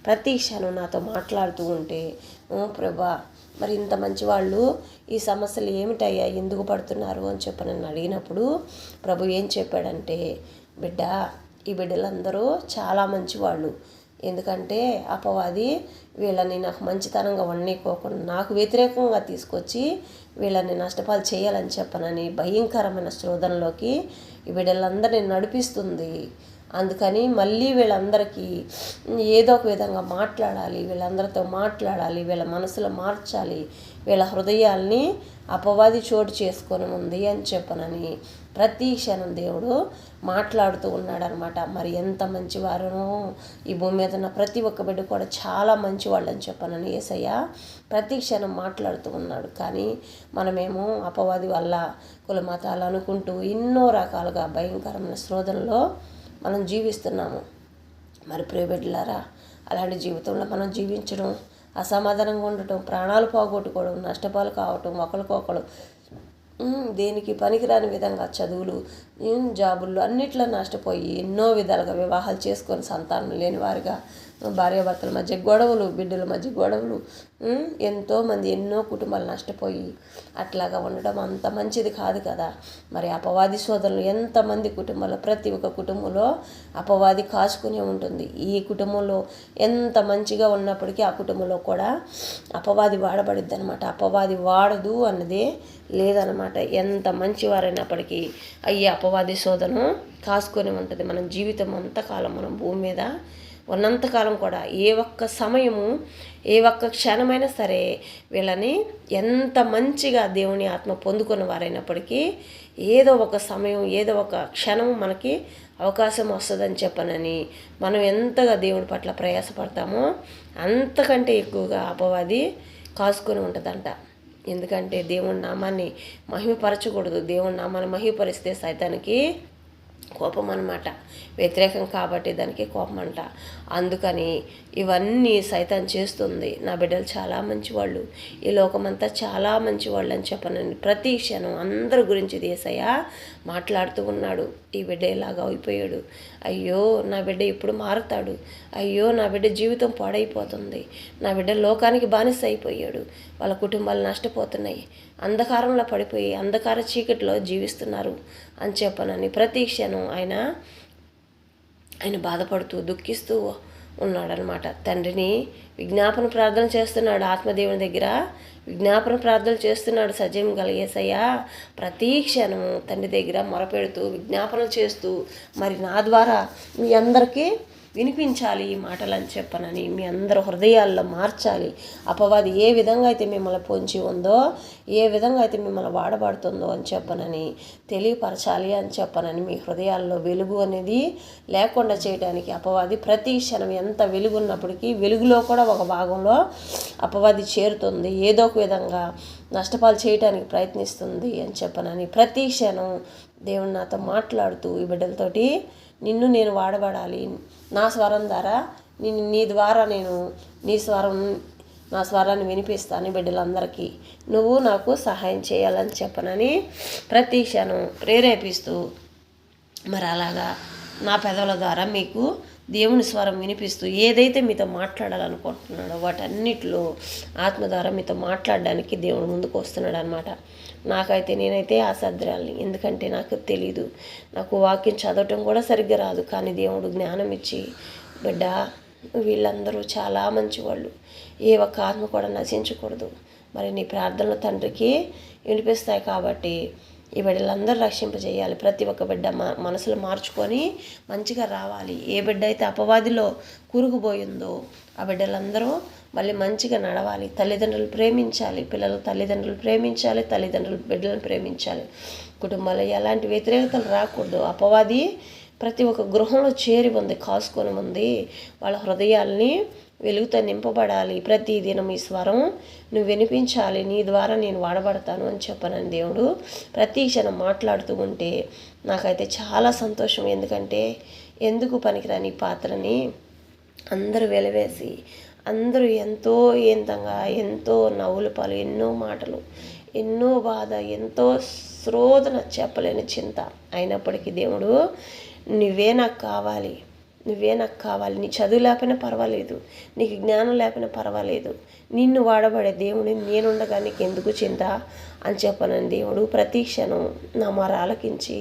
ప్రతి క్షణం నాతో మాట్లాడుతూ ఉంటే, ప్రభా మరి ఇంత మంచివాళ్ళు ఈ సమస్యలు ఏమిటయ్యా, ఎందుకు పడుతున్నారు అని చెప్పనని అడిగినప్పుడు ప్రభు ఏం చెప్పాడంటే, బిడ్డ ఈ బిడ్డలందరూ చాలా మంచివాళ్ళు. ఎందుకంటే అపవాది వీళ్ళని నాకు మంచితనంగా వండుకోకుండా నాకు వ్యతిరేకంగా తీసుకొచ్చి వీళ్ళని నష్టపాలు చేయాలని చెప్పనని భయంకరమైన శోధనలోకి ఈ బిడ్డలందరినీ నడిపిస్తుంది. అందుకని మళ్ళీ వీళ్ళందరికీ ఏదో ఒక విధంగా మాట్లాడాలి, వీళ్ళందరితో మాట్లాడాలి, వీళ్ళ మనసులో మార్చాలి, వీళ్ళ హృదయాల్ని అపవాది చోటు చేసుకొని ఉంది అని చెప్పనని ప్రతి క్షణం దేవుడు మాట్లాడుతూ ఉన్నాడనమాట. మరి ఎంత మంచివారునో ఈ భూమి మీద ఉన్న ప్రతి ఒక్క బిడ్డ కూడా చాలా మంచివాళ్ళు అని చెప్పనని యేసయ్య ప్రతి క్షణం మాట్లాడుతూ ఉన్నాడు. కానీ మనమేమో అపవాది వల్ల కుల మతాలు అనుకుంటూ ఎన్నో రకాలుగా భయంకరమైన శోధనలో మనం జీవిస్తున్నాము. మరి ప్రియబిడ్డలారా, అలాంటి జీవితంలో మనం జీవించడం, అసమాధానంగా ఉండటం, ప్రాణాలు పోగొట్టుకోవడం, నష్టపాలు కావటం, ఒకరికొకరు దేనికి పనికిరాని విధంగా చదువులు, జాబుల్లో అన్నిట్లో నష్టపోయి ఎన్నో విధాలుగా వివాహాలు చేసుకొని సంతానం లేని వారిగా, భార్యాభర్తల మధ్య గొడవలు, బిడ్డల మధ్య గొడవలు, ఎంతోమంది ఎన్నో కుటుంబాలు నష్టపోయి అట్లాగా ఉండడం అంత మంచిది కాదు కదా. మరి అపవాది సోదరులు ఎంతమంది కుటుంబాల్లో, ప్రతి ఒక్క కుటుంబంలో అపవాది కాచుకునే ఉంటుంది. ఈ కుటుంబంలో ఎంత మంచిగా ఉన్నప్పటికీ ఆ కుటుంబంలో కూడా అపవాది వాడబడిద్ది అనమాట. అపవాది వాడదు అన్నదే లేదనమాట. ఎంత మంచివారైనప్పటికీ అయ్యే అపవాది శోధన కాసుకొని ఉంటుంది. మనం జీవితం అంతకాలం మనం భూమి మీద ఉన్నంతకాలం కూడా ఏ ఒక్క సమయము, ఏ ఒక్క క్షణమైనా సరే వీళ్ళని ఎంత మంచిగా దేవుని ఆత్మ పొందుకున్న వారైనప్పటికీ ఏదో ఒక సమయం, ఏదో ఒక క్షణం మనకి అవకాశం వస్తుందని చెప్పనని మనం ఎంతగా దేవుని పట్ల ప్రయాసపడతామో అంతకంటే ఎక్కువగా అపవాది కాసుకొని ఉంటుందంట. ఎందుకంటే దేవుని నామాన్ని మహిమపరచకూడదు. దేవుని నామాన్ని మహిమపరిస్తే సైతానికి కోపం అన్నమాట. వ్యతిరేకం కాబట్టి దానికి కోపం అంట. అందుకని ఇవన్నీ సైతాన్ చేస్తుంది. నా బిడ్డలు చాలా మంచివాళ్ళు, ఈ లోకమంతా చాలా మంచివాళ్ళు అని చెప్పనని ప్రతి క్షణం అందరి గురించి యేసయ్య మాట్లాడుతూ ఉన్నాడు. ఈ బిడ్డ ఇలాగా అయిపోయాడు, అయ్యో నా బిడ్డ ఇప్పుడు మారుతాడు, అయ్యో నా బిడ్డ జీవితం పాడైపోతుంది, నా బిడ్డ లోకానికి బానిస అయిపోయాడు, వాళ్ళ కుటుంబాలు నష్టపోతున్నాయి, అంధకారంలో పడిపోయి అంధకార చీకటిలో జీవిస్తున్నారు అని చెప్పనని ప్రతి క్షణం ఆయన బాధపడుతూ దుఃఖిస్తూ ఉన్నాడనమాట. తండ్రిని విజ్ఞాపన ప్రార్థన చేస్తున్నాడు, ఆత్మదేవుని దగ్గర విజ్ఞాపన ప్రార్థన చేస్తున్నాడు. సజీవం గల యేసయ్య ప్రతి క్షణం తండ్రి దగ్గర మొరపెడుతూ విజ్ఞాపనలు చేస్తూ మరి నా ద్వారా మీ అందరికీ వినిపించాలి ఈ మాటలు అని చెప్పనని మీ అందరూ హృదయాల్లో మార్చాలి. అపవాది ఏ విధంగా అయితే మిమ్మల్ని పొంచి ఉందో, ఏ విధంగా అయితే మిమ్మల్ని వాడబడుతుందో అని చెప్పనని తెలియపరచాలి అని చెప్పనని మీ హృదయాల్లో వెలుగు అనేది లేకుండా చేయడానికి అపవాది ప్రతి క్షణం ఎంత వెలుగున్నప్పటికీ వెలుగులో కూడా ఒక భాగంలో అపవాది చేరుతుంది, ఏదో ఒక విధంగా నష్టపాలు చేయడానికి ప్రయత్నిస్తుంది అని చెప్పనని ప్రతి క్షణం దేవుడు నాతో మాట్లాడుతూ ఈ బిడ్డలతోటి నిన్ను నేను వాడబడాలి, నా స్వరం ద్వారా నీ ద్వారా నేను నా స్వరాన్ని వినిపిస్తాను బిడ్డలందరికీ, నువ్వు నాకు సహాయం చేయాలని చెప్పనని ప్రతి క్షణం ప్రేరేపిస్తూ మరి అలాగా నా పెదవుల ద్వారా మీకు దేవుని స్వరం వినిపిస్తూ ఏదైతే మీతో మాట్లాడాలనుకుంటున్నాడో వాటన్నిటిలో ఆత్మ ద్వారా మీతో మాట్లాడడానికి దేవుడు ముందుకు వస్తున్నాడు అనమాట. నేనైతే అసాధ్యాల్ని, ఎందుకంటే నాకు తెలీదు, నాకు వాక్యం చదవటం కూడా సరిగ్గా రాదు. కానీ దేవుడు జ్ఞానం ఇచ్చి బిడ్డ వీళ్ళందరూ చాలా మంచివాళ్ళు, ఏ ఒక్క ఆత్మ కూడా నశించకూడదు, మరి నీ ప్రార్థనలు తండ్రికి వినిపిస్తాయి కాబట్టి ఈ బిడ్డలందరూ రక్షింపజేయాలి. ప్రతి ఒక్క బిడ్డ మనసులు మార్చుకొని మంచిగా రావాలి. ఏ బిడ్డ అయితే అపవాదిలో కూరుకుపోయిందో ఆ బిడ్డలందరూ మళ్ళీ మంచిగా నడవాలి. తల్లిదండ్రులు ప్రేమించాలి, పిల్లలు తల్లిదండ్రులు ప్రేమించాలి, తల్లిదండ్రులు బిడ్డలను ప్రేమించాలి. కుటుంబాల్లో ఎలాంటి వ్యతిరేకతలు రాకూడదు. అపవాది ప్రతి ఒక్క గృహంలో చేరి ఉంది, కాసుకొని ఉంది. వాళ్ళ హృదయాల్ని వెలుగుతో నింపబడాలి. ప్రతి దినం ఈ స్వరం నువ్వు వినిపించాలి, నీ ద్వారా నేను వాడబడతాను అని చెప్పనని దేవుడు ప్రతి క్షణం మాట్లాడుతూ ఉంటే నాకైతే చాలా సంతోషం. ఎందుకంటే ఎందుకు పనికిరాని పాత్రని అందరూ వెలివేసి అందరూ ఎంతో ఎంతో నవ్వుల పాలు, ఎన్నో మాటలు, ఎన్నో బాధ, ఎంతో శ్రోధన, చెప్పలేని చింత అయినప్పటికీ దేవుడు నువ్వే నాకు కావాలి, నీ చదువు లేకపోయినా పర్వాలేదు, నీకు జ్ఞానం లేకపోయినా పర్వాలేదు, నిన్ను వాడబడే దేవుని నేనుండగా నీకు ఎందుకు చింత అని చెప్పనని దేవుడు ప్రతి క్షణం నా మాట ఆలకించి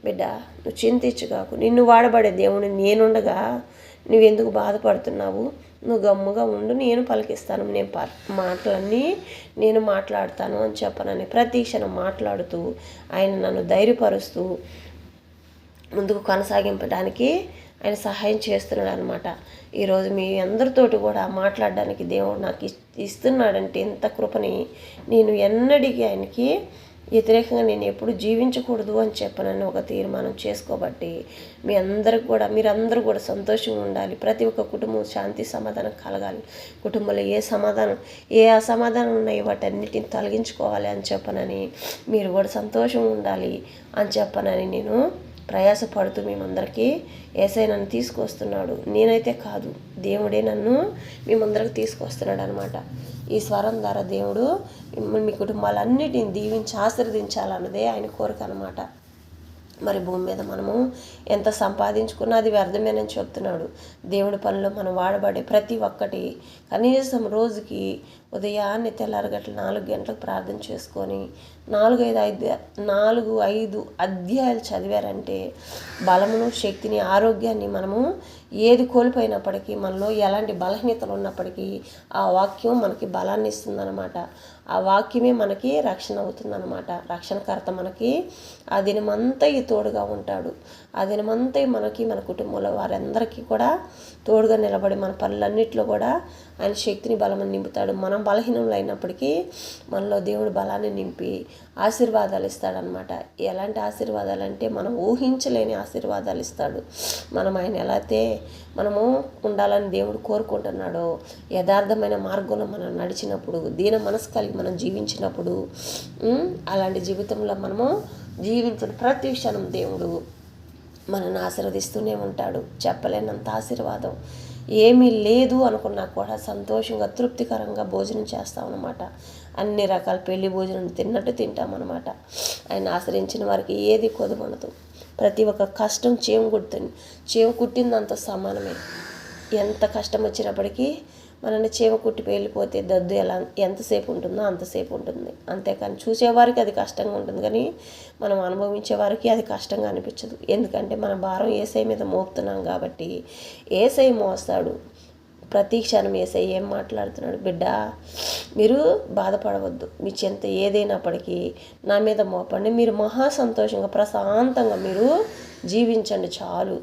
బిడ్డ నువ్వు చింతించుగాకు, నిన్ను వాడబడే దేవుని నేనుండగా నువ్వెందుకు బాధపడుతున్నావు, నువ్వు గమ్ముగా ఉండు, నేను పలికిస్తాను, మాటలన్నీ నేను మాట్లాడతాను అని చెప్పనని ప్రతి క్షణం మాట్లాడుతూ ఆయన నన్ను ధైర్యపరుస్తూ ముందుకు కొనసాగింపడానికి ఆయన సహాయం చేస్తున్నాడు అనమాట. ఈరోజు మీ అందరితోటి కూడా మాట్లాడడానికి దేవుడు నాకు ఇస్తున్నాడంటే ఇంత కృపని నేను ఎన్నడికి ఆయనకి వ్యతిరేకంగా నేను ఎప్పుడు జీవించకూడదు అని చెప్పనని ఒక తీర్మానం చేసుకోబట్టి మీరందరూ కూడా సంతోషంగా ఉండాలి. ప్రతి ఒక్క కుటుంబం శాంతి సమాధానం కలగాలి. కుటుంబంలో ఏ అసమాధానం ఉన్నాయో వాటన్నిటిని తొలగించుకోవాలి అని చెప్పనని మీరు కూడా సంతోషంగా ఉండాలి అని చెప్పనని నేను ప్రయాసపడుతూ మేమందరికీ యేసయ్య నన్ను తీసుకొస్తున్నాడు. నేనైతే కాదు, దేవుడే నన్ను మేమందరికి తీసుకొస్తున్నాడు అనమాట. ఈ స్వరం ద్వారా దేవుడు మీ కుటుంబాలన్నిటిని దీవించి ఆశీర్వదించాలన్నదే ఆయన కోరిక అనమాట. మరి భూమి మీద మనము ఎంత సంపాదించుకున్నా అది వ్యర్థమేనని చెప్తున్నాడు. దేవుడి పనిలో మనం వాడబడే ప్రతి ఒక్కటి కనీసం రోజుకి ఉదయాన్నే తెల్లారగట్ల 4 గంటలకు ప్రార్థన చేసుకొని 4-5 అధ్యాయాలు చదివారంటే బలమును, శక్తిని, ఆరోగ్యాన్ని మనము ఏది కోల్పోయినప్పటికీ, మనలో ఎలాంటి బలహీనతలు ఉన్నప్పటికీ ఆ వాక్యం మనకి బలాన్ని ఇస్తుందన్నమాట. ఆ వాక్యమే మనకి రక్షణ అవుతుందన్నమాట. రక్షణకర్త మనకి ఆ దినమంతా తోడుగా ఉంటాడు. ఆ దినమంతా మనకి, మన కుటుంబంలో వారందరికీ కూడా తోడుగా నిలబడి మన పనులన్నింటిలో కూడా ఆయన శక్తిని, బలమని నింపుతాడు. మనం బలహీనంలో అయినప్పటికీ మనలో దేవుడు బలాన్ని నింపి ఆశీర్వాదాలు ఇస్తాడనమాట. ఎలాంటి ఆశీర్వాదాలు అంటే మనం ఊహించలేని ఆశీర్వాదాలు ఇస్తాడు. మనం ఆయన ఎలా అయితే మనము ఉండాలని దేవుడు కోరుకుంటున్నాడో, యథార్థమైన మార్గంలో మనం నడిచినప్పుడు, దీన మనసు కలిగి మనం జీవించినప్పుడు, అలాంటి జీవితంలో మనము జీవించిన ప్రతి క్షణం దేవుడు మనల్ని ఆశీర్వదిస్తూనే ఉంటాడు. చెప్పలేనంత ఆశీర్వాదం. ఏమీ లేదు అనుకున్నా కూడా సంతోషంగా, తృప్తికరంగా భోజనం చేస్తామన్నమాట. అన్ని రకాల పెళ్లి భోజనం తిన్నట్టు తింటామన్నమాట. ఆయన ఆశ్రయించిన వారికి ఏది కొదుమనదు. ప్రతి ఒక్క కష్టం చేమ కుట్టిందంత సమానమే. ఎంత కష్టం వచ్చినప్పటికీ మనల్ని చీమ కుట్టి వెళ్ళిపోతే దద్దు ఎంతసేపు ఉంటుందో అంతసేపు ఉంటుంది. అంతేకాని చూసేవారికి అది కష్టంగా ఉంటుంది, కానీ మనం అనుభవించే వారికి అది కష్టంగా అనిపించదు. ఎందుకంటే మన భారం యేసయ్య మీద మోపుతున్నాం కాబట్టి యేసయ్య మోస్తాడు. ప్రతి క్షణం యేసయ్య ఏం మాట్లాడుతున్నాడు, బిడ్డ మీరు బాధపడవద్దు, మీ చింత ఏదైనప్పటికీ నా మీద మోపండి, మీరు మహా సంతోషంగా ప్రశాంతంగా మీరు జీవించండి చాలు.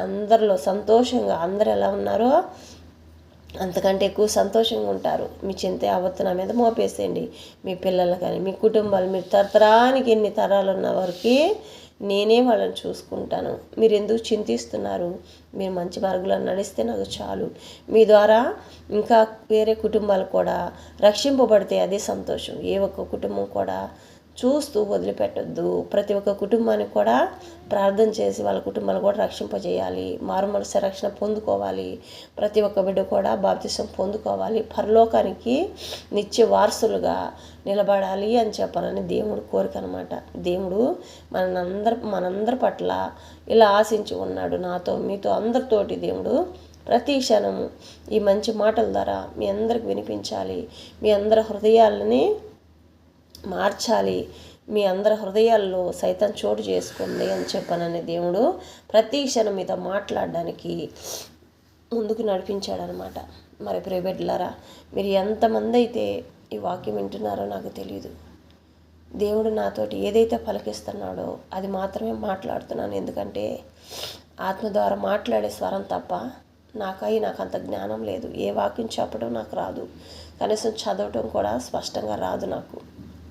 అందరిలో సంతోషంగా అందరు ఎలా ఉన్నారో అంతకంటే ఎక్కువ సంతోషంగా ఉంటారు. మీ చింత యావత్తు నా మీద మోపేసేయండి. మీ పిల్లలు కానీ, మీ కుటుంబాలు, మీరు తరతరానికి ఎన్ని తరాలు ఉన్న వారికి నేనే వాళ్ళని చూసుకుంటాను. మీరు ఎందుకు చింతిస్తున్నారు? మీరు మంచి మార్గంలో నడిస్తే నాకు చాలు. మీ ద్వారా ఇంకా వేరే కుటుంబాలు కూడా రక్షింపబడితే అదే సంతోషం. ఏ ఒక్క కుటుంబం కూడా చూస్తూ వదిలిపెట్టొద్దు. ప్రతి ఒక్క కుటుంబానికి కూడా ప్రార్థన చేసి వాళ్ళ కుటుంబాలు కూడా రక్షింపజేయాలి. మారుమనసు రక్షణ పొందుకోవాలి. ప్రతి ఒక్క బిడ్డ కూడా బాప్తిసం పొందుకోవాలి. పరలోకానికి నిత్య వారసులుగా నిలబడాలి అని చెప్పాలని దేవుడు కోరిక అనమాట. దేవుడు మనందరి పట్ల ఇలా ఆశించి ఉన్నాడు. నాతో, మీతో, అందరితోటి దేవుడు ప్రతి క్షణము ఈ మంచి మాటల ద్వారా మీ అందరికి వినిపించాలి. మీ అందరి హృదయాలని మార్చాలి. మీ అందరి హృదయాల్లో సైతం చోటు చేసుకుంది అని చెప్పానని దేవుడు ప్రతి క్షణం మీతో మాట్లాడడానికి ముందుకు నడిపించాడనమాట. మరి ప్రియబిడ్డలారా, మీరు ఎంతమంది అయితే ఈ వాక్యం వింటున్నారో నాకు తెలియదు. దేవుడు నాతోటి ఏదైతే పలికిస్తున్నాడో అది మాత్రమే మాట్లాడుతున్నాను. ఎందుకంటే ఆత్మ ద్వారా మాట్లాడే స్వరం తప్ప నాకు అంత జ్ఞానం లేదు. ఏ వాక్యం చెప్పడం నాకు రాదు, కనీసం చదవటం కూడా స్పష్టంగా రాదు నాకు.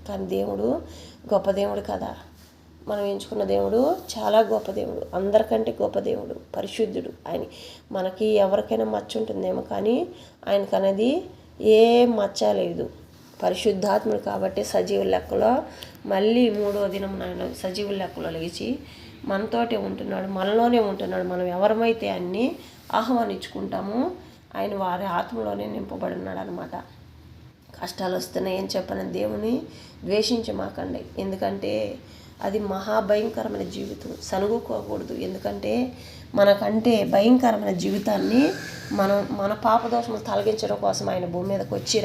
కానీ దేవుడు గొప్ప దేవుడు కదా. మనం ఎంచుకున్న దేవుడు చాలా గొప్ప దేవుడు, అందరికంటే గొప్ప దేవుడు, పరిశుద్ధుడు. మనకి ఎవరికైనా మచ్చ ఉంటుందేమో, కానీ ఆయనకు అనేది ఏ మచ్చ లేదు. పరిశుద్ధాత్ముడు కాబట్టి సజీవుల లెక్కలో మళ్ళీ 3వ దినం ఆయన సజీవుల లెక్కలో లేచి మనతోటే ఉంటున్నాడు, మనలోనే ఉంటున్నాడు. మనం ఎవరమైతే అన్నీ ఆహ్వానించుకుంటామో ఆయన వారి ఆత్మలోనే నింపబడి ఉన్నాడు అనమాట. కష్టాలు వస్తున్నాయని చెప్పిన దేవుని ద్వేషించమాకండి. ఎందుకంటే అది మహాభయంకరమైన జీవితం, సనుగుకోకూడదు. ఎందుకంటే మనకంటే భయంకరమైన జీవితాన్ని మన పాపదోషములు తొలగించడం కోసం ఆయన భూమి మీదకి వచ్చి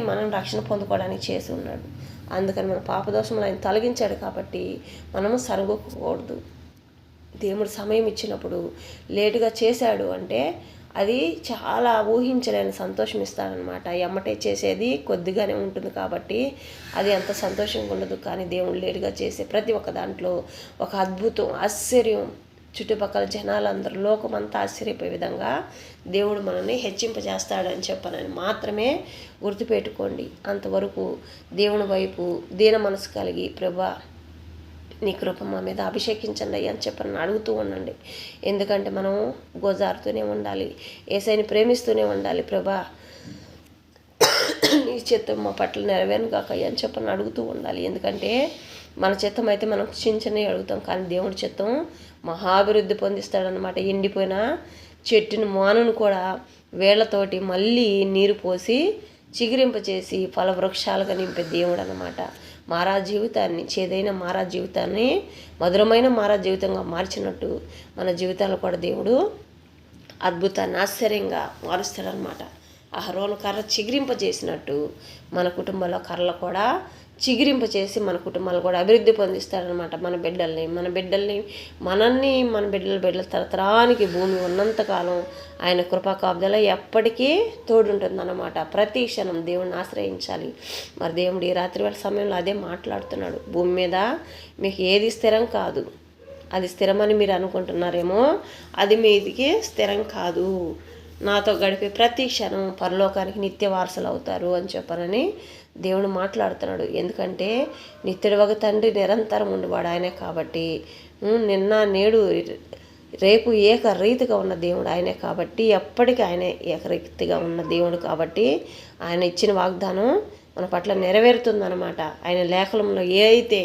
మనం రక్షణ పొందుకోవడానికి చేసి ఉన్నాడు. అందుకని మన పాపదోషములు ఆయన తొలగించాడు కాబట్టి మనము సనుగుకోకూడదు. దేవుడు సమయం ఇచ్చినప్పుడు లేటుగా చేశాడు అంటే అది చాలా ఊహించలేని సంతోషం ఇస్తాడనమాట. ఎమ్మటే చేసేది కొద్దిగానే ఉంటుంది కాబట్టి అది అంత సంతోషంగా ఉండదు. కానీ దేవుడు లేటుగా చేసే ప్రతి ఒక్క దాంట్లో ఒక అద్భుతం, ఆశ్చర్యం, చుట్టుపక్కల జనాలందరూ లోకమంతా ఆశ్చర్యపోయే విధంగా దేవుడు మనల్ని హెచ్చింపజేస్తాడని చెప్పనని మాత్రమే గుర్తుపెట్టుకోండి. అంతవరకు దేవుని వైపు దీన మనసు కలిగి, ప్రభా నీ కృప మా మీద అభిషేకించండి అని చెప్పని అడుగుతూ ఉండండి. ఎందుకంటే మనం గోజారుతూనే ఉండాలి, యేసయ్యని ప్రేమిస్తూనే ఉండాలి. ప్రభా నీ చిత్తం మా పట్ల నెరవేరును గాక అని చెప్పని అడుగుతూ ఉండాలి. ఎందుకంటే మన చిత్తం అయితే మనం చించనే అడుగుతాం, కానీ దేవుడి చిత్తం మహాభివృద్ధి పొందిస్తాడనమాట. ఎండిపోయిన చెట్టుని మానును కూడా వేళ్లతోటి మళ్ళీ నీరు పోసి చిగురింపచేసి ఫలవృక్షాలుగా నింపే దేవుడు అనమాట. మారా జీవితాన్ని, చేదైన మారా జీవితాన్ని మధురమైన మారా జీవితంగా మార్చినట్టు మన జీవితాలు కూడా దేవుడు అద్భుతాన్ని, ఆశ్చర్యంగా మారుస్తాడనమాట. అహరోను కర్ర చిగురింపజేసినట్టు మన కుటుంబంలో కర్రలు కూడా చిగురింపచేసి మన కుటుంబాలు కూడా అభివృద్ధి పొందిస్తాడనమాట. మన బిడ్డల్ని మన బిడ్డల తరతరానికి భూమి ఉన్నంతకాలం ఆయన కృపా కాపుదల ఎప్పటికీ తోడుంటుందన్నమాట. ప్రతి క్షణం దేవుడిని ఆశ్రయించాలి. మరి దేవుడు ఈ రాత్రి వేళ సమయంలో అదే మాట్లాడుతున్నాడు. భూమి మీద మీకు ఏది స్థిరం కాదు, అది స్థిరమని మీరు అనుకుంటున్నారేమో, అది మీదికి స్థిరం కాదు. నాతో గడిపే ప్రతి క్షణం పరలోకానికి నిత్య వారసులు అవుతారు అని చెప్పనని దేవుడు మాట్లాడుతున్నాడు. ఎందుకంటే నిత్యుడవగ తండ్రి నిరంతరం ఉండేవాడు ఆయనే కాబట్టి, నిన్న నేడు రేపు ఏకరీతిగా ఉన్న దేవుడు ఆయనే కాబట్టి, ఎప్పటికీ ఆయనే ఏకరీతిగా ఉన్న దేవుడు కాబట్టి ఆయన ఇచ్చిన వాగ్దానం మన పట్ల నెరవేరుతుందన్నమాట. ఆయన లేఖనంలో ఏ అయితే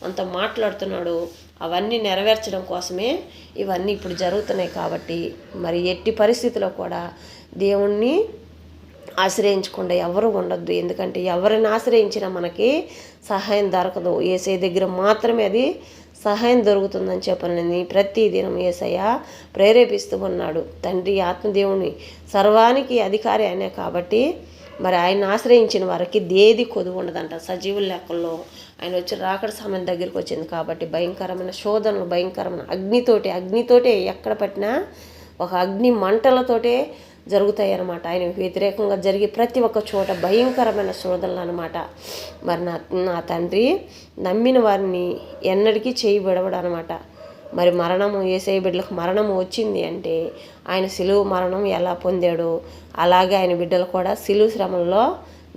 అంత మాట్లాడుతున్నాడో అవన్నీ నెరవేర్చడం కోసమే ఇవన్నీ ఇప్పుడు జరుగుతున్నాయి. కాబట్టి మరి ఎట్టి పరిస్థితిలో కూడా దేవుణ్ణి ఆశ్రయించకుండా ఎవరు ఉండొద్దు. ఎందుకంటే ఎవరిని ఆశ్రయించినా మనకి సహాయం దొరకదు. యేసయ్య దగ్గర మాత్రమే అది సహాయం దొరుకుతుందని చెప్పనని ప్రతి దినం యేసయ్య ప్రేరేపిస్తూ ఉన్నాడు. తండ్రి ఆత్మదేవుని సర్వానికి అధికారి అయినా కాబట్టి మరి ఆయన ఆశ్రయించిన వారికి దేది కొదువు ఉండదంట. సజీవుల లెక్కల్లో ఆయన వచ్చి రాకడ సమయం దగ్గరికి వచ్చింది కాబట్టి భయంకరమైన శోధనలు, భయంకరమైన అగ్నితోటే ఎక్కడ పట్టినా ఒక అగ్ని మంటలతోటే జరుగుతాయి అన్నమాట. ఆయన వ్యతిరేకంగా జరిగే ప్రతి ఒక్క చోట భయంకరమైన శోధనలు అనమాట. మరి నా తండ్రి నమ్మిన వారిని ఎన్నటికీ చేయి విడవడు అనమాట. మరి మరణము, యేసయ్య బిడ్డలకు మరణము వచ్చింది అంటే ఆయన సిలువ మరణం ఎలా పొందాడో అలాగే ఆయన బిడ్డలు కూడా సిలువ శ్రమల్లో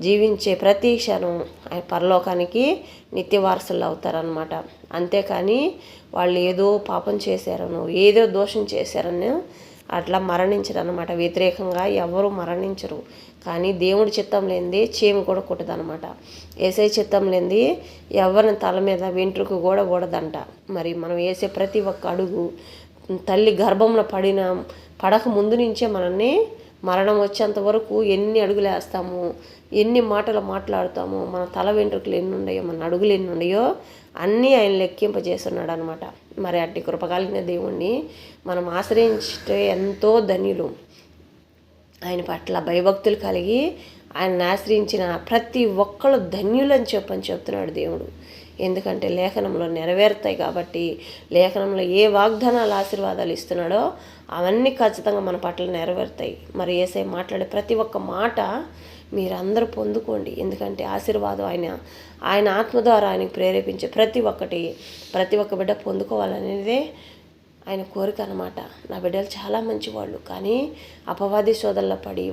జీవించే ప్రతి క్షణం ఆయన పరలోకానికి నిత్య వారసులు అవుతారనమాట. అంతేకాని వాళ్ళు ఏదో పాపం చేశారనో ఏదో దోషం చేశారని అట్లా మరణించరు అనమాట. వ్యతిరేకంగా ఎవరు మరణించరు. కానీ దేవుడి చిత్తం లేనిది చీమ కూడా కుట్టదనమాట. యేసయ్య చిత్తం లేనిది ఎవరిని తల మీద వెంట్రుకు కూడా ఊడదంట. మరి మనం వేసే ప్రతి ఒక్క అడుగు తల్లి గర్భంలో పడక ముందు నుంచే మనల్ని మరణం వచ్చేంత వరకు ఎన్ని అడుగులు వేస్తాము, ఎన్ని మాటలు మాట్లాడుతామో, మన తల వెంట్రుకలు ఎన్ని ఉన్నాయో, మన అడుగులు ఎన్ని ఉన్నాయో అన్నీ ఆయన లెక్కింపజేస్తున్నాడు అనమాట. మరి అట్టి కృపగలిగిన దేవుణ్ణి మనం ఆశ్రయించే ఎంతో ధన్యులు. ఆయన పట్ల భయభక్తులు కలిగి ఆయన్ని ఆశ్రయించిన ప్రతి ఒక్కళ్ళు ధన్యులని చెప్తున్నాడు దేవుడు. ఎందుకంటే లేఖనంలో నెరవేరుతాయి కాబట్టి, లేఖనంలో ఏ వాగ్దానాలు ఆశీర్వాదాలు ఇస్తున్నాడో అవన్నీ ఖచ్చితంగా మన పట్ల నెరవేరుతాయి. మరి యేసయ్య మాట్లాడే ప్రతి ఒక్క మాట మీరందరూ పొందుకోండి. ఎందుకంటే ఆశీర్వాదం ఆయన ఆత్మ ద్వారా ఆయనకు ప్రేరేపించే ప్రతి ఒక్క బిడ్డ పొందుకోవాలనేదే ఆయన కోరిక అనమాట. నా బిడ్డలు చాలా మంచివాళ్ళు, కానీ అపవాది శోధనలో పడి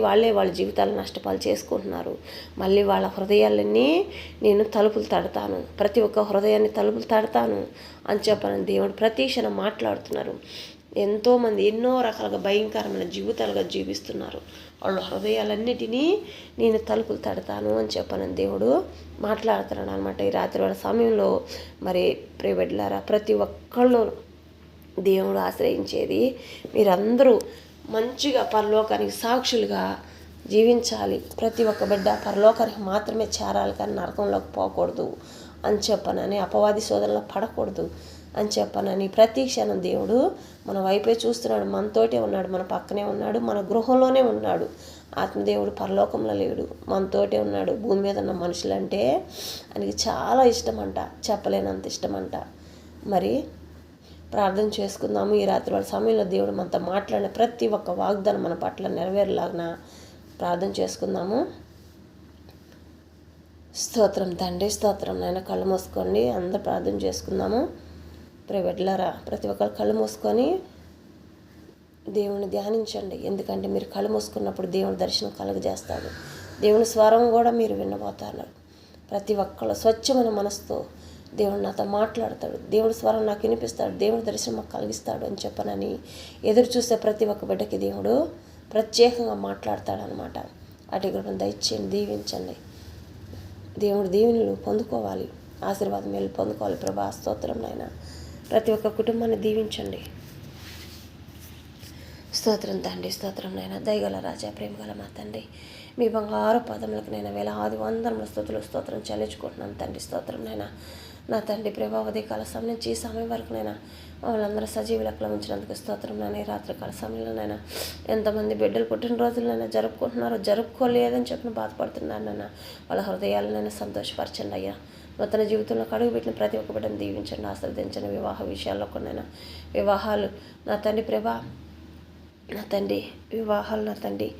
వాళ్ళే వాళ్ళ జీవితాలు నష్టపాలు చేసుకుంటున్నారు. మళ్ళీ వాళ్ళ హృదయాలన్నీ నేను తలుపులు తడతాను, ప్రతి ఒక్క హృదయాన్ని తలుపులు తడతాను అని చెప్పని దేవుడు ప్రతి క్షణం మాట్లాడుతున్నారు. ఎంతోమంది ఎన్నో రకాలుగా భయంకరమైన జీవితాలుగా జీవిస్తున్నారు. వాళ్ళ హృదయాలన్నిటినీ నేను తలుపులు తడతాను అని చెప్పని దేవుడు మాట్లాడుతున్నాడు అనమాట. ఈ రాత్రి వాళ్ళ సమయంలో మరి ప్రియబిడ్డలారా, ప్రతి ఒక్కళ్ళు దేవుడు ఆశ్రయించేది మీరందరూ మంచిగా పరలోకానికి సాక్షులుగా జీవించాలి. ప్రతి ఒక్క బిడ్డ పరలోకానికి మాత్రమే చేరాలి, కానీ నరకంలోకి పోకూడదు అని చెప్పనని, అపవాది శోధనలో పడకూడదు అని చెప్పనని ప్రతి క్షణం దేవుడు మన వైపే చూస్తున్నాడు. మనతోటే ఉన్నాడు, మన పక్కనే ఉన్నాడు, మన గృహంలోనే ఉన్నాడు. ఆత్మదేవుడు పరలోకంలో లేడు, మనతోటే ఉన్నాడు. భూమి మీద ఉన్న మనుషులంటే ఆయనకి చాలా ఇష్టమంట, చెప్పలేనంత ఇష్టమంట. మరి ప్రార్థన చేసుకుందాము. ఈ రాత్రి వాళ్ళ సమయంలో దేవుడు మనతో మాట్లాడిన ప్రతి ఒక్క వాగ్దానం మన పట్ల నెరవేరేలాగా ప్రార్థన చేసుకుందాము. స్తోత్రం తండ్రి, స్తోత్రం నాయన. కళ్ళు మూసుకోండి, అందరూ ప్రార్థన చేసుకుందాము. ప్రైవేట్లారా ప్రతి ఒక్కరు కళ్ళు మూసుకొని దేవుని ధ్యానించండి. ఎందుకంటే మీరు కళ్ళు మూసుకున్నప్పుడు దేవుని దర్శనం కలుగజేస్తాడు. దేవుని స్వరం కూడా మీరు వినబోతారు. ప్రతి ఒక్కళ్ళు స్వచ్ఛమైన మనసుతో దేవుడు నాతో మాట్లాడతాడు, దేవుడి స్వరం నాకు వినిపిస్తాడు, దేవుడి దర్శనం మాకు కలిగిస్తాడు అని చెప్పనని ఎదురు చూసే ప్రతి ఒక్క బిడ్డకి దేవుడు ప్రత్యేకంగా మాట్లాడతాడనమాట. అటు కృపను దయచేయండి, దీవించండి. దేవుడి దీవెనలు పొందుకోవాలి, ఆశీర్వాదం వెళ్ళి పొందుకోవాలి. ప్రభా స్తోత్రం నాయన. ప్రతి ఒక్క కుటుంబాన్ని దీవించండి. స్తోత్రం తండ్రి, స్తోత్రం నాయన. దయగల రాజా, ప్రేమగల మా తండ్రి, మీ బంగారు పదములకు నేను వేలాది వందరముల స్తుతులు స్తోత్రం చెల్లించుకుంటున్నాను తండ్రి. స్తోత్రం నాయన. నా తండ్రి ప్రభా, ఉదయకాల సమయం నుంచి ఈ సమయం వరకు నైనా వాళ్ళందరూ సజీవ లెక్కలో ఉంచినందుకు స్తోత్రం నాయన. ఈ రాత్రికాల సమయంలోనైనా ఎంతమంది బిడ్డలు పుట్టినరోజులైనా జరుపుకుంటున్నారో, జరుపుకోలేదని చెప్పిన బాధపడుతున్నారు నాన్న. వాళ్ళ హృదయాలనైనా సంతోషపరచండి అయ్యా. నూతన జీవితంలో అడుగుపెట్టిన ప్రతి ఒక్క బిడ్డను దీవించండి, ఆశీర్వదించండి. వివాహ విషయాల్లో కొన్నైనా వివాహాలు నా తండ్రి ప్రభా, నా తండ్రి వివాహాలు నా తండ్రి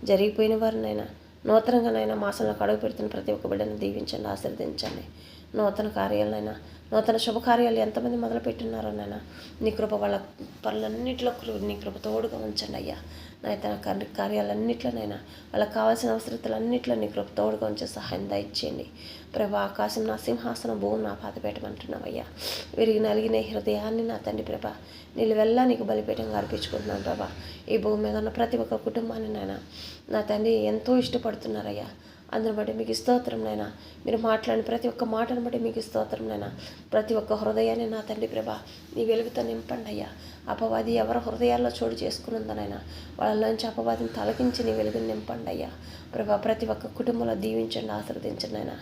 జరిగిపోయిన వారినైనా నూతనంగానైనా మాసంలో అడుగు పెడుతున్న ప్రతి ఒక్క బిడ్డను దీవించండి, ఆశీర్వదించండి. నూతన కార్యాలైనా, నూతన శుభకార్యాలు ఎంతమంది మొదలుపెట్టున్నారో నాయన, నీ కృప వాళ్ళ పనులన్నింటిలో నీ కృప తోడుగా ఉంచండి అయ్యా. తన కార్యాలన్నింటిలోనైనా వాళ్ళకి కావాల్సిన అవసరతలన్నింటిలో నీ కృప తోడుగా ఉంచే సహాయం దయచేయండి ప్రభా. ఆకాశం నా సింహాసనం, భూమి నా పాత పెట్టమంటున్నావయ్యా. విరిగి నలిగిన హృదయాన్ని నా తండ్రి ప్రభా నిలువెల్లా నీకు బలిపీఠంగా అర్పించుకుంటున్నాను ప్రభా. ఈ భూమి మీద ఉన్న ప్రతి ఒక్క కుటుంబాన్ని నాయన నా తండ్రి ఎంతో ఇష్టపడుతున్నారయ్యా. అందుని బట్టి మీకు స్తోత్రం నాయన. మీరు మాట్లాడిన ప్రతి ఒక్క మాటను బట్టి మీకు స్తోత్రం నాయన. ప్రతి ఒక్క హృదయాన్ని నా తండ్రి ప్రభా నీ వెలుగుతో నింపండి అయ్యా. అపవాది ఎవరి హృదయాల్లో చోటు చేసుకునుందనైనా వాళ్ళలోంచి అపవాదిని తొలగించి నీ వెలుగుని నింపండి అయ్యా ప్రభా. ప్రతి ఒక్క కుటుంబంలో దీవించండి, ఆశీర్వదించండి అయినా.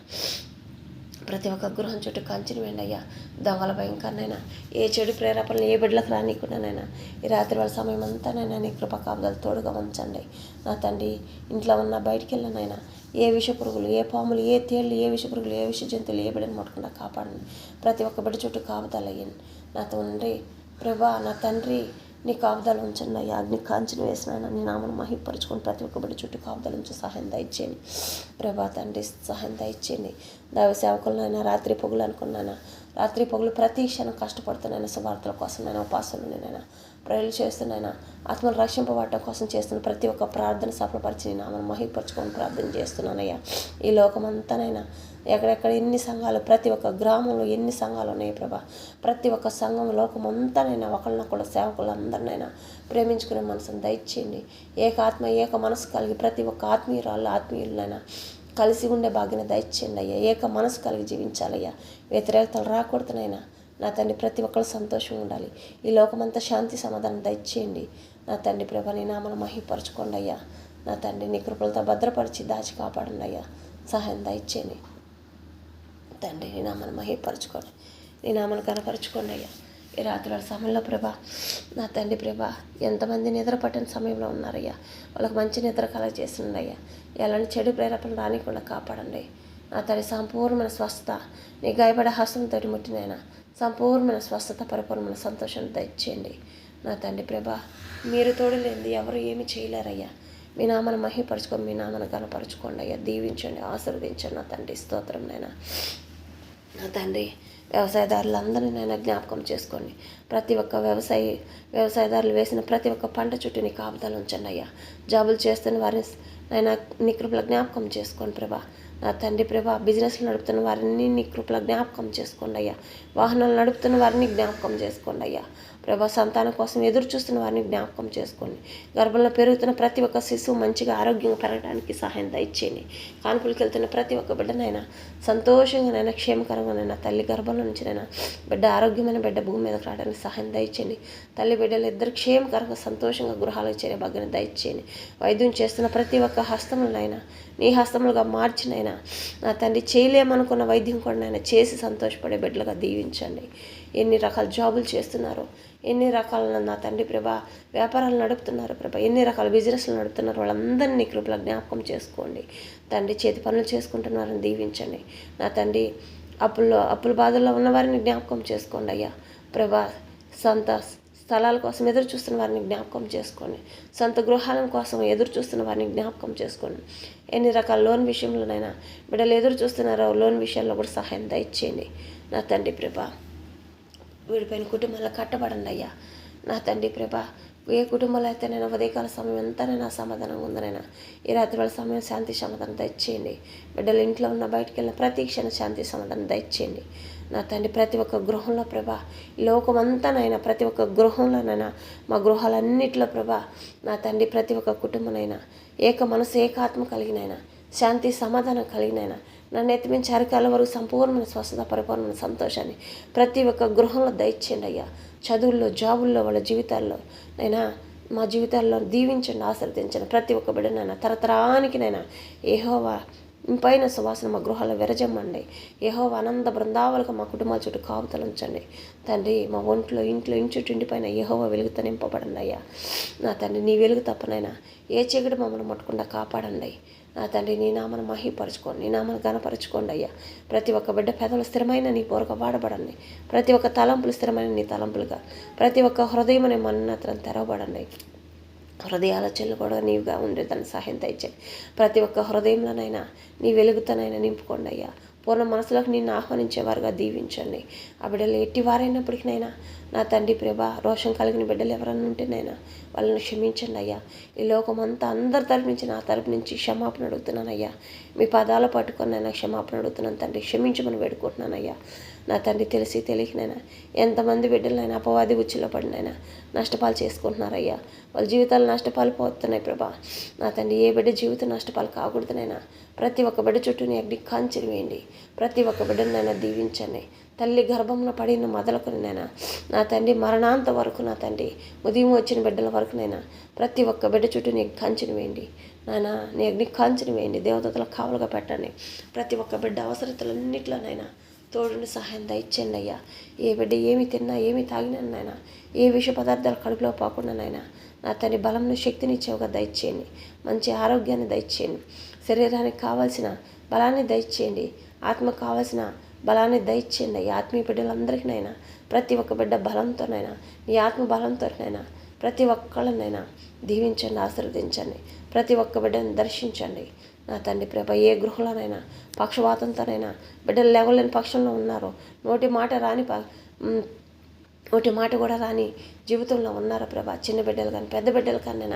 ప్రతి ఒక్క గృహం చుట్టూ కంచెని వెండయ్యా. దొంగల భయంకరనైనా ఏ చెడు ప్రేరేపణలు ఏ బిడ్డలకు రానికుండానైనా ఈ రాత్రి వాళ్ళ సమయం అంతానైనా నీ కృప కాపుదలు తోడుగా ఉంచండి నా తండ్రి. ఇంట్లో ఉన్న బయటికి వెళ్ళినైనా ఏ విష పురుగులు, ఏ పాములు, ఏ తేళ్ళు, ఏ విష పురుగులు, ఏ విష జంతువులు ఏ బిడ్డను ముట్టకుండా కాపాడండి. ప్రతి ఒక్క బిడ్డ చుట్టూ కాపుదలు అయ్యండి నా తండ్రి ప్రభా. నా తండ్రి నీ కాపుదలు ఉంచండి అయ్యా. అగ్ని కాంచిన వేసినైనా నీ నామను మహిపరుచుకొని ప్రతి ఒక్క బిడ్డ చుట్టూ కాపుదలు ఉంచి సహాయం దయచేయండి ప్రభా తండ్రి. సహాయం దయచేయండి. దైవ సేవకులనైనా రాత్రి పొగులు అనుకున్నానా, రాత్రి పొగులు ప్రతి క్షణం కష్టపడుతున్నాయినా సువార్తల కోసం నేను ఉపాసనలు నేనైనా ప్రజలు చేస్తున్నాయినా ఆత్మలు రక్షింపబడటం కోసం చేస్తున్న ప్రతి ఒక్క ప్రార్థన సఫలపరిచి నీ నామను మహిపరుచుకొని ప్రార్థన చేస్తున్నానయ్యా. ఈ లోకమంతానైనా ఎక్కడెక్కడ ఎన్ని సంఘాలు, ప్రతి ఒక్క గ్రామంలో ఎన్ని సంఘాలు ఉన్నాయి ప్రభా. ప్రతి ఒక్క సంఘం లోకమంతానైనా ఒకళ్ళనొకళ్ళు సేవకులందరినైనా ప్రేమించుకునే మనసును దయచేయండి. ఏకాత్మ ఏక మనసు కలిగి ప్రతి ఒక్క ఆత్మీయులనైనా కలిసి ఉండే భాగ్యన దయచేయండి అయ్యా. ఏక మనసు కలిగి జీవించాలయ్యా. వ్యతిరేకతలు రాకూడదునైనా నా తండ్రి. ప్రతి ఒక్కరు సంతోషంగా ఉండాలి. ఈ లోకమంతా శాంతి సమాధానం దయచేయండి నా తండ్రి ప్రభా. నీ నామను మహిపరచుకోండి అయ్యా నా తండ్రి. నీ కృపలతో భద్రపరిచి దాచి కాపాడండి అయ్యా. సహాయం దయచేయండి తండ్రి. నీ నామను మహిపరచుకోండి, నీ నామను కనపరచుకోండి అయ్యా. ఈ రాత్రి వాళ్ళ సమయంలో ప్రభా నా తండ్రి ప్రభా ఎంతమంది నిద్ర పట్టిన సమయంలో ఉన్నారయ్యా. వాళ్ళకి మంచి నిద్ర కలగజేసిండి అయ్యా. ఎలాంటి చెడు ప్రేరేపణ రానికుండా కాపాడండి నా తండ్రి. సంపూర్ణమైన స్వస్థత నీ గాయపడే హస్తంతో ముట్టినైనా సంపూర్ణమైన స్వస్థత, పరిపూర్ణమైన సంతోషాన్ని దయచేయండి నా తండ్రి ప్రభా. మీరు తోడు లేనిది ఎవరు ఏమి చేయలేరయ్యా. మీ నామను మహిపరచుకొని మీ నామను కనపరచుకోండి అయ్యా. దీవించండి, ఆశీర్వదించండి నా తండ్రి. స్తోత్రం నైనా నా తండ్రి. వ్యవసాయదారులందరినీ నైనా జ్ఞాపకం చేసుకోండి. ప్రతి ఒక్క వ్యవసాయదారులు వేసిన ప్రతి ఒక్క పంట చుట్టూ నీ కాపుదలు ఉంచండి అయ్యా. జాబులు చేస్తున్న వారిని నైనా నీ కృపల జ్ఞాపకం చేసుకోండి ప్రభా నా తండ్రి ప్రభా. బిజినెస్లు నడుపుతున్న వారిని నీ కృపల జ్ఞాపకం చేసుకోండి అయ్యా. వాహనాలు నడుపుతున్న వారిని జ్ఞాపకం చేసుకోండి అయ్యా ప్రభా. సంతానం కోసం ఎదురు చూస్తున్న వారిని జ్ఞాపకం చేసుకోండి. గర్భంలో పెరుగుతున్న ప్రతి ఒక్క శిశువు మంచిగా ఆరోగ్యంగా పెరగడానికి సహాయం దయచేయండి. కాన్పులకు వెళ్తున్న ప్రతి ఒక్క బిడ్డనైనా సంతోషంగానైనా క్షేమకరంగానైనా తల్లి గర్భంలో నుంచినైనా బిడ్డ ఆరోగ్యమైన బిడ్డ భూమి మీదకి రావడానికి సహాయం దయచేయండి. తల్లి బిడ్డలు ఇద్దరు క్షేమకరంగా సంతోషంగా గృహాలకు చేరే భాగ్యాన్ని దయచేయండి. వైద్యం చేస్తున్న ప్రతి ఒక్క హస్తములనైనా నీ హస్తములుగా మార్చినైనా నా తండ్రి. చేయలేమనుకున్న వైద్యం కూడా నైనా చేసి సంతోషపడే బిడ్డలుగా దీవించండి. ఎన్ని రకాల జాబులు చేస్తున్నారు, ఎన్ని రకాల నా తండ్రి ప్రభా వ్యాపారాలు నడుపుతున్నారు ప్రభా, ఎన్ని రకాల బిజినెస్లు నడుపుతున్నారు. వాళ్ళందరినీ కృపల జ్ఞాపకం చేసుకోండి తండ్రి. చేతి పనులు చేసుకుంటున్నారని దీవించండి నా తండ్రి. అప్పుల బాధల్లో ఉన్నవారిని జ్ఞాపకం చేసుకోండి అయ్యా ప్రభా. సొంత స్థలాల కోసం ఎదురు చూస్తున్న వారిని జ్ఞాపకం చేసుకోండి. సొంత గృహాల కోసం ఎదురు చూస్తున్న వారిని జ్ఞాపకం చేసుకోండి. ఎన్ని రకాల లోన్ విషయంలోనైనా బిడ్డలు ఎదురు చూస్తున్నారో లోన్ విషయాల్లో కూడా సహాయం దయచేయండి నా తండ్రి ప్రభా. వీడిపైన కుటుంబాల్లో కట్టబడండి అయ్యా నా తండ్రి ప్రభా. ఏ కుటుంబంలో అయితే నేను ఉదయకాల సమయం ఎంతనైనా సమాధానం ఉందనైనా ఈ రాత్రి వేళ సమయం శాంతి సమాధానం దయచేయండి. బిడ్డలు ఇంట్లో ఉన్న బయటికి వెళ్ళిన ప్రతి క్షణం శాంతి సమాధానం దయచేయండి నా తండ్రి. ప్రతి ఒక్క గృహంలో ప్రభా, లోకమంతానైనా ప్రతి ఒక్క గృహంలోనైనా మా గృహాలన్నింటిలో ప్రభా నా తండ్రి ప్రతి ఒక్క కుటుంబనైనా ఏక మనసు ఏకాత్మ కలిగినైనా శాంతి సమాధానం కలిగినైనా నన్ను ఎత్తిమించి అరికాల వరకు సంపూర్ణమైన స్వస్థత పరిపూర్ణమైన సంతోషాన్ని ప్రతి ఒక్క గృహంలో దయచేయండి అయ్యా. చదువుల్లో జాబుల్లో వాళ్ళ జీవితాల్లో నైనా మా జీవితాల్లో దీవించండి, ఆశీర్వదించండి. ప్రతి ఒక్క బిడ్డనైనా తరతరానికినైనా యెహోవా పైన సువాసన మా గృహాల్లో విరజమ్మండి. యెహోవా ఆనంద బృందావలకు మా కుటుంబాల చుట్టూ కాపుతలు ఉంచండి తండ్రి. మా ఒంట్లో ఇంట్లో ఇంచుట్టు ఇంటిపైన యెహోవా వెలుగుతో నింపబడండి అయ్యా నా తండ్రి. నీ వెలుగు తప్పనైనా ఏ చీకటి మమ్మల్ని ముట్టకుండా కాపాడండి నా తండ్రి. నీ నామను మహిపరచుకోండి, నీ నామను ఘనపరచుకోండి అయ్యా. ప్రతి ఒక్క బిడ్డ పెదవులు స్థిరమైన నీ పూరక వాడబడండి. ప్రతి ఒక్క తలంపులు స్థిరమైన నీ తలంపులుగా, ప్రతి ఒక్క హృదయం అనే మన్నతరం తెరవబడండి. హృదయ ఆలోచనలు కూడా నీవుగా ఉండేదాన్ని సహాయం దయచేయండి. ప్రతి ఒక్క హృదయంలోనైనా నీ వెలుగుతోనైనా నింపుకోండి అయ్యా. పూర్ణ మనసులోకి నిన్ను ఆహ్వానించేవారుగా దీవించండి. ఆ బిడ్డలు ఎట్టివారైనప్పటికీనైనా నా తండ్రి ప్రభా రోషం కలిగిన బిడ్డలు ఎవరన్నా ఉంటేనైనా వాళ్ళని క్షమించండి అయ్యా. ఈ లోకమంతా అందరి తరపు నుంచి నా తరపు నుంచి క్షమాపణ అడుగుతున్నాను అయ్యా. మీ పాదాలు పట్టుకొని నైనా క్షమాపణ అడుగుతున్నాను తండ్రి. క్షమించమని వేడుకుంటున్నాను అయ్యా నా తండ్రి. తెలిసి తెలియకనైనా ఎంతమంది బిడ్డలైనా అపవాది ఉచ్చులో పడినైనా నష్టపాలు చేసుకుంటున్నారయ్యా. వాళ్ళ జీవితాలు నష్టపాలు పోతున్నాయి ప్రభా నా తండ్రి. ఏ బిడ్డ జీవితం నష్టపాలు కాకూడదునైనా ప్రతి ఒక్క బిడ్డ చుట్టూ నీ అగ్ని కాంచెలు వేయండి. ప్రతి ఒక్క బిడ్డనైనా దీవించండి. తల్లి గర్భంలో పడిన మొదలుకునైనా నా తండ్రి మరణాంత వరకు నా తండ్రి ఉదయం వచ్చిన బిడ్డల వరకునైనా ప్రతి ఒక్క బిడ్డ చుట్టూ నీ కాంచెను వేయండి నాయన. నీ అగ్ని కాంచెను వేయండి. దేవతలకు కావలుగా పెట్టండి. ప్రతి ఒక్క బిడ్డ అవసరతలన్నింటిలోనైనా తోడుని సహాయం దయచేయండి అయ్యా. ఏ బిడ్డ ఏమి తిన్నా ఏమి తాగినా నాయన ఏ విష పదార్థాలు కడుపులో పోకుండా నాయన నా తండ్రి బలంను శక్తినిచ్చేవిగా దయచేయండి. మంచి ఆరోగ్యాన్ని దయచేయండి. శరీరానికి కావాల్సిన బలాన్ని దయచేయండి. ఆత్మకు కావాల్సిన బలాన్ని దయచేయండి అయ్యా. ఆత్మీయ బిడ్డలందరికీనైనా ప్రతి ఒక్క బిడ్డ బలంతోనైనా నీ ఆత్మ బలంతోనైనా ప్రతి ఒక్కళ్ళనైనా దీవించండి, ఆశీర్వదించండి. ప్రతి ఒక్క బిడ్డను దర్శించండి నా తండ్రి ప్రభ. ఏ గృహంలోనైనా పక్షవాతంతోనైనా బిడ్డలు లేవలేని పక్షంలో ఉన్నారు. నోటి మాట కూడా రాని జీవితంలో ఉన్నారు ప్రభా. చిన్న బిడ్డలు కానీ పెద్ద బిడ్డలు కానీ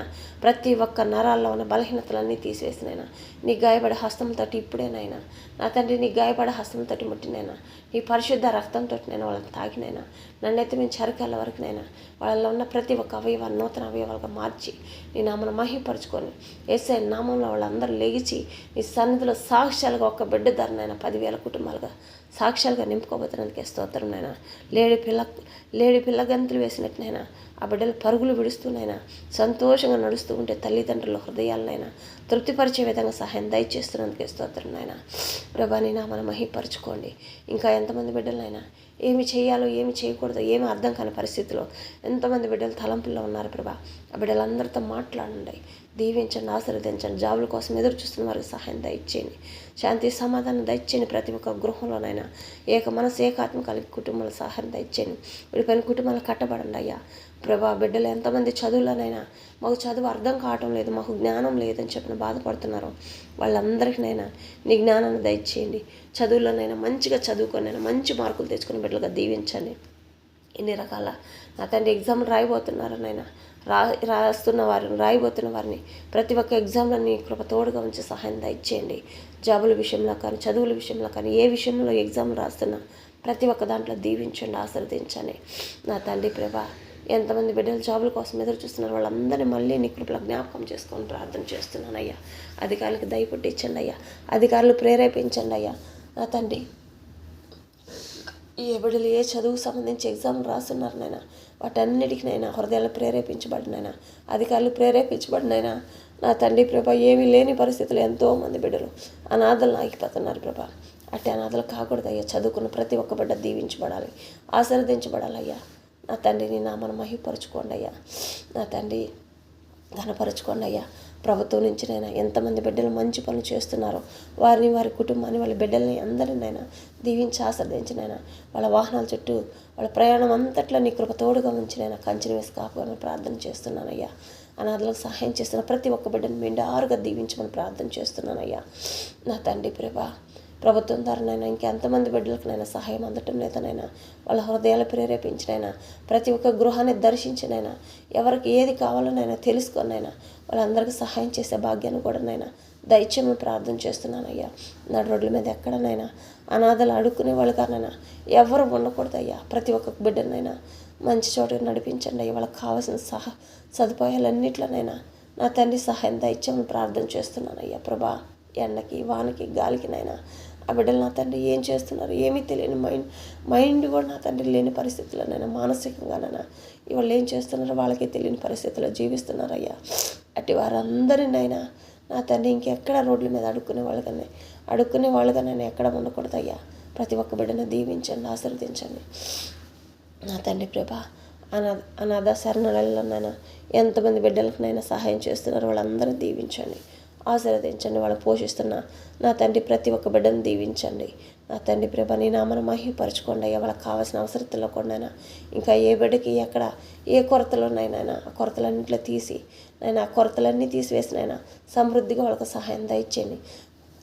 ప్రతి ఒక్క నరాల్లో ఉన్న బలహీనతలన్నీ తీసివేసినైనా నీ గాయపడే హస్తంతో ఇప్పుడేనైనా నా తండ్రి నీ గాయపడే హస్తంతో ముట్టినైనా నీ పరిశుద్ధ రక్తంతో నేను వాళ్ళని తాగినైనా నన్నైతే మేము చరికాల వరకునైనా వాళ్ళలో ఉన్న ప్రతి ఒక్క అవయవాన్ని నూతన అవయవాలుగా మార్చి నీ నామను మహిపరుచుకొని యేసే నామంలో వాళ్ళందరూ లేచి నీ సన్నిధిలో సాక్ష్యాలుగా ఒక్క బిడ్డ ధరనైనా 10,000 కుటుంబాలుగా సాక్ష్యాలుగా నింపుకోబోతున్నందుకే స్తోత్రం నాయన. లేడి పిల్ల గంతులు వేసినట్టునైనా ఆ బిడ్డలు పరుగులు విడుస్తూనైనా సంతోషంగా నడుస్తూ ఉంటే తల్లిదండ్రుల హృదయాలనైనా తృప్తిపరిచే విధంగా సహాయం దయచేస్తున్నందుకే స్తోత్రం నాయన. ప్రభా నీ నామను మహిపరచుకోండి. ఇంకా ఎంతమంది బిడ్డలైనా ఏమి చేయాలో ఏమి చేయకూడదో ఏమి అర్థం కాని పరిస్థితిలో ఎంతమంది బిడ్డలు తలంపుల్లో ఉన్నారు ప్రభా. ఆ బిడ్డలందరితో మాట్లాడండి, దీవించండి, ఆశీర్వదించండి. జాబుల కోసం ఎదురు చూస్తున్న వారికి సహాయం దయచేయండి. శాంతి సమాధానం దయచేయండి. ప్రతి ఒక్క గృహంలోనైనా ఏక మనసు ఏకాత్మ కలిగి కుటుంబాల సహాయం దయచేయండి. విడిపోయిన కుటుంబాలు కట్టబడండి అయ్యా ప్రభా. బిడ్డలు ఎంతమంది చదువులోనైనా మాకు చదువు అర్థం కావటం లేదు, మాకు జ్ఞానం లేదని చెప్పిన బాధపడుతున్నారు. వాళ్ళందరికీనైనా నీ జ్ఞానాన్ని దయచేయండి. చదువులోనైనా మంచిగా చదువుకొనైనా మంచి మార్కులు తెచ్చుకుని బిడ్డలుగా దీవించండి. ఇన్ని రకాల నా తండ్రి ఎగ్జామ్లు రాయబోతున్నారనైనా రాయబోతున్న వారిని ప్రతి ఒక్క ఎగ్జామ్లో నీ కృప తోడుగా ఉంచి సహాయం దయచేయండి. జాబుల విషయంలో కానీ చదువుల విషయంలో కానీ ఏ విషయంలో ఎగ్జామ్ రాస్తున్నా ప్రతి ఒక్క దాంట్లో దీవించండి, ఆశీర్వదించండి నా తండ్రి ప్రభా. ఎంతమంది బిడ్డలు జాబుల కోసం ఎదురు చూస్తున్నారు వాళ్ళందరినీ మళ్ళీ నీ కృపలో జ్ఞాపకం చేసుకొని ప్రార్థన చేస్తున్నాను అయ్యా. అధికారులకు దయపుట్టించండి అయ్యా. అధికారులు ప్రేరేపించండి అయ్యా నా తండ్రి. ఏ బిడ్డలు ఏ చదువుకు సంబంధించి ఎగ్జామ్ రాస్తున్నారు నాయన వాటన్నిటికినైనా హృదయాలు ప్రేరేపించబడినైనా అధికారులు ప్రేరేపించబడినైనా నా తండ్రి ప్రభా. ఏమీ లేని పరిస్థితులు ఎంతోమంది బిడ్డలు అనాథలు ఆగిపోతున్నారు ప్రభా. అట్టి అనాథలు కాకూడదయ్యా. చదువుకున్న ప్రతి ఒక్క బిడ్డ దీవించబడాలి, ఆశీర్వదించబడాలయ్యా నా తండ్రి. నీ నామను మహిపరచుకోండి అయ్యా నా తండ్రి. ఘనపరచుకోండి అయ్యా. ప్రభుత్వం నుంచి నైనా ఎంతమంది బిడ్డలు మంచి పనులు చేస్తున్నారో వారిని, వారి కుటుంబాన్ని, వాళ్ళ బిడ్డల్ని అందరినైనా దీవించి ఆశీర్వదించినైనా వాళ్ళ వాహనాల చుట్టూ వాళ్ళ ప్రయాణం అంతట్లో నీ కృప తోడుగా ఉంచినైనా కంచెను వేసి కాపుకొని ప్రార్థన చేస్తున్నానయ్యా. అనాథలకు సహాయం చేస్తున్న ప్రతి ఒక్క బిడ్డను మెండారుగా దీవించమని ప్రార్థన చేస్తున్నానయ్యా. నా తండ్రి ప్రభుత్వం ద్వారానైనా ఇంకెంతమంది బిడ్డలకు నైనా సహాయం అందటం లేదనైనా వాళ్ళ హృదయాలు ప్రేరేపించినైనా ప్రతి ఒక్క గృహాన్ని దర్శించినైనా ఎవరికి ఏది కావాలోనైనా తెలుసుకొనైనా వాళ్ళందరికీ సహాయం చేసే భాగ్యాన్ని కూడా నైనా దయచేయమని ప్రార్థన చేస్తున్నానయ్యా. నా రోడ్ల మీద ఎక్కడనైనా అనాథలు అడుక్కునే వాళ్ళు కానైనా ఎవరు ఉండకూడదయ్యా. ప్రతి ఒక్క బిడ్డనైనా మంచి చోటుకు నడిపించండి అయ్యా. వాళ్ళకి కావాల్సిన సదుపాయాలన్నిట్లోనైనా నా తండ్రి సహాయం దయచేయమని ప్రార్థన చేస్తున్నానయ్యా. ప్రభా, ఎండకి, వానకి, గాలికినైనా ఆ బిడ్డలు నా తండ్రి ఏం చేస్తున్నారు ఏమీ తెలియని మైండ్ కూడా నా తండ్రి లేని పరిస్థితుల్లోనైనా మానసికంగానైనా ఇవాళ ఏం చేస్తున్నారో వాళ్ళకే తెలియని పరిస్థితుల్లో జీవిస్తున్నారయ్యా. అట్టి వారందరినైనా నా తండ్రి ఇంకెక్కడ రోడ్ల మీద అడుక్కునే వాళ్ళుగానైనా ఎక్కడ ఉండకూడదయ్యా. ప్రతి ఒక్క బిడ్డను దీవించండి, ఆశీర్వదించండి నా తండ్రి. అనాథ శరణాలయంలోనైనా ఎంతమంది బిడ్డలకునైనా సహాయం చేస్తున్నారో వాళ్ళందరూ దీవించండి, ఆశీర్వదించండి. వాళ్ళు పోషిస్తున్న నా తండ్రి ప్రతి ఒక్క బిడ్డను దీవించండి నా తండ్రి. నీ నామను మహిమపరచుకోండి అయ్యా. వాళ్ళకి కావాల్సిన అవసరతల్లో కూడా ఇంకా ఏ బిడ్డకి ఎక్కడ ఏ కొరతలోనైనా ఆ కొరతలన్నింటిలో ఆ కొరతలన్నీ తీసివేసినైనా సమృద్ధిగా వాళ్ళకి సహాయం దయచేయండి.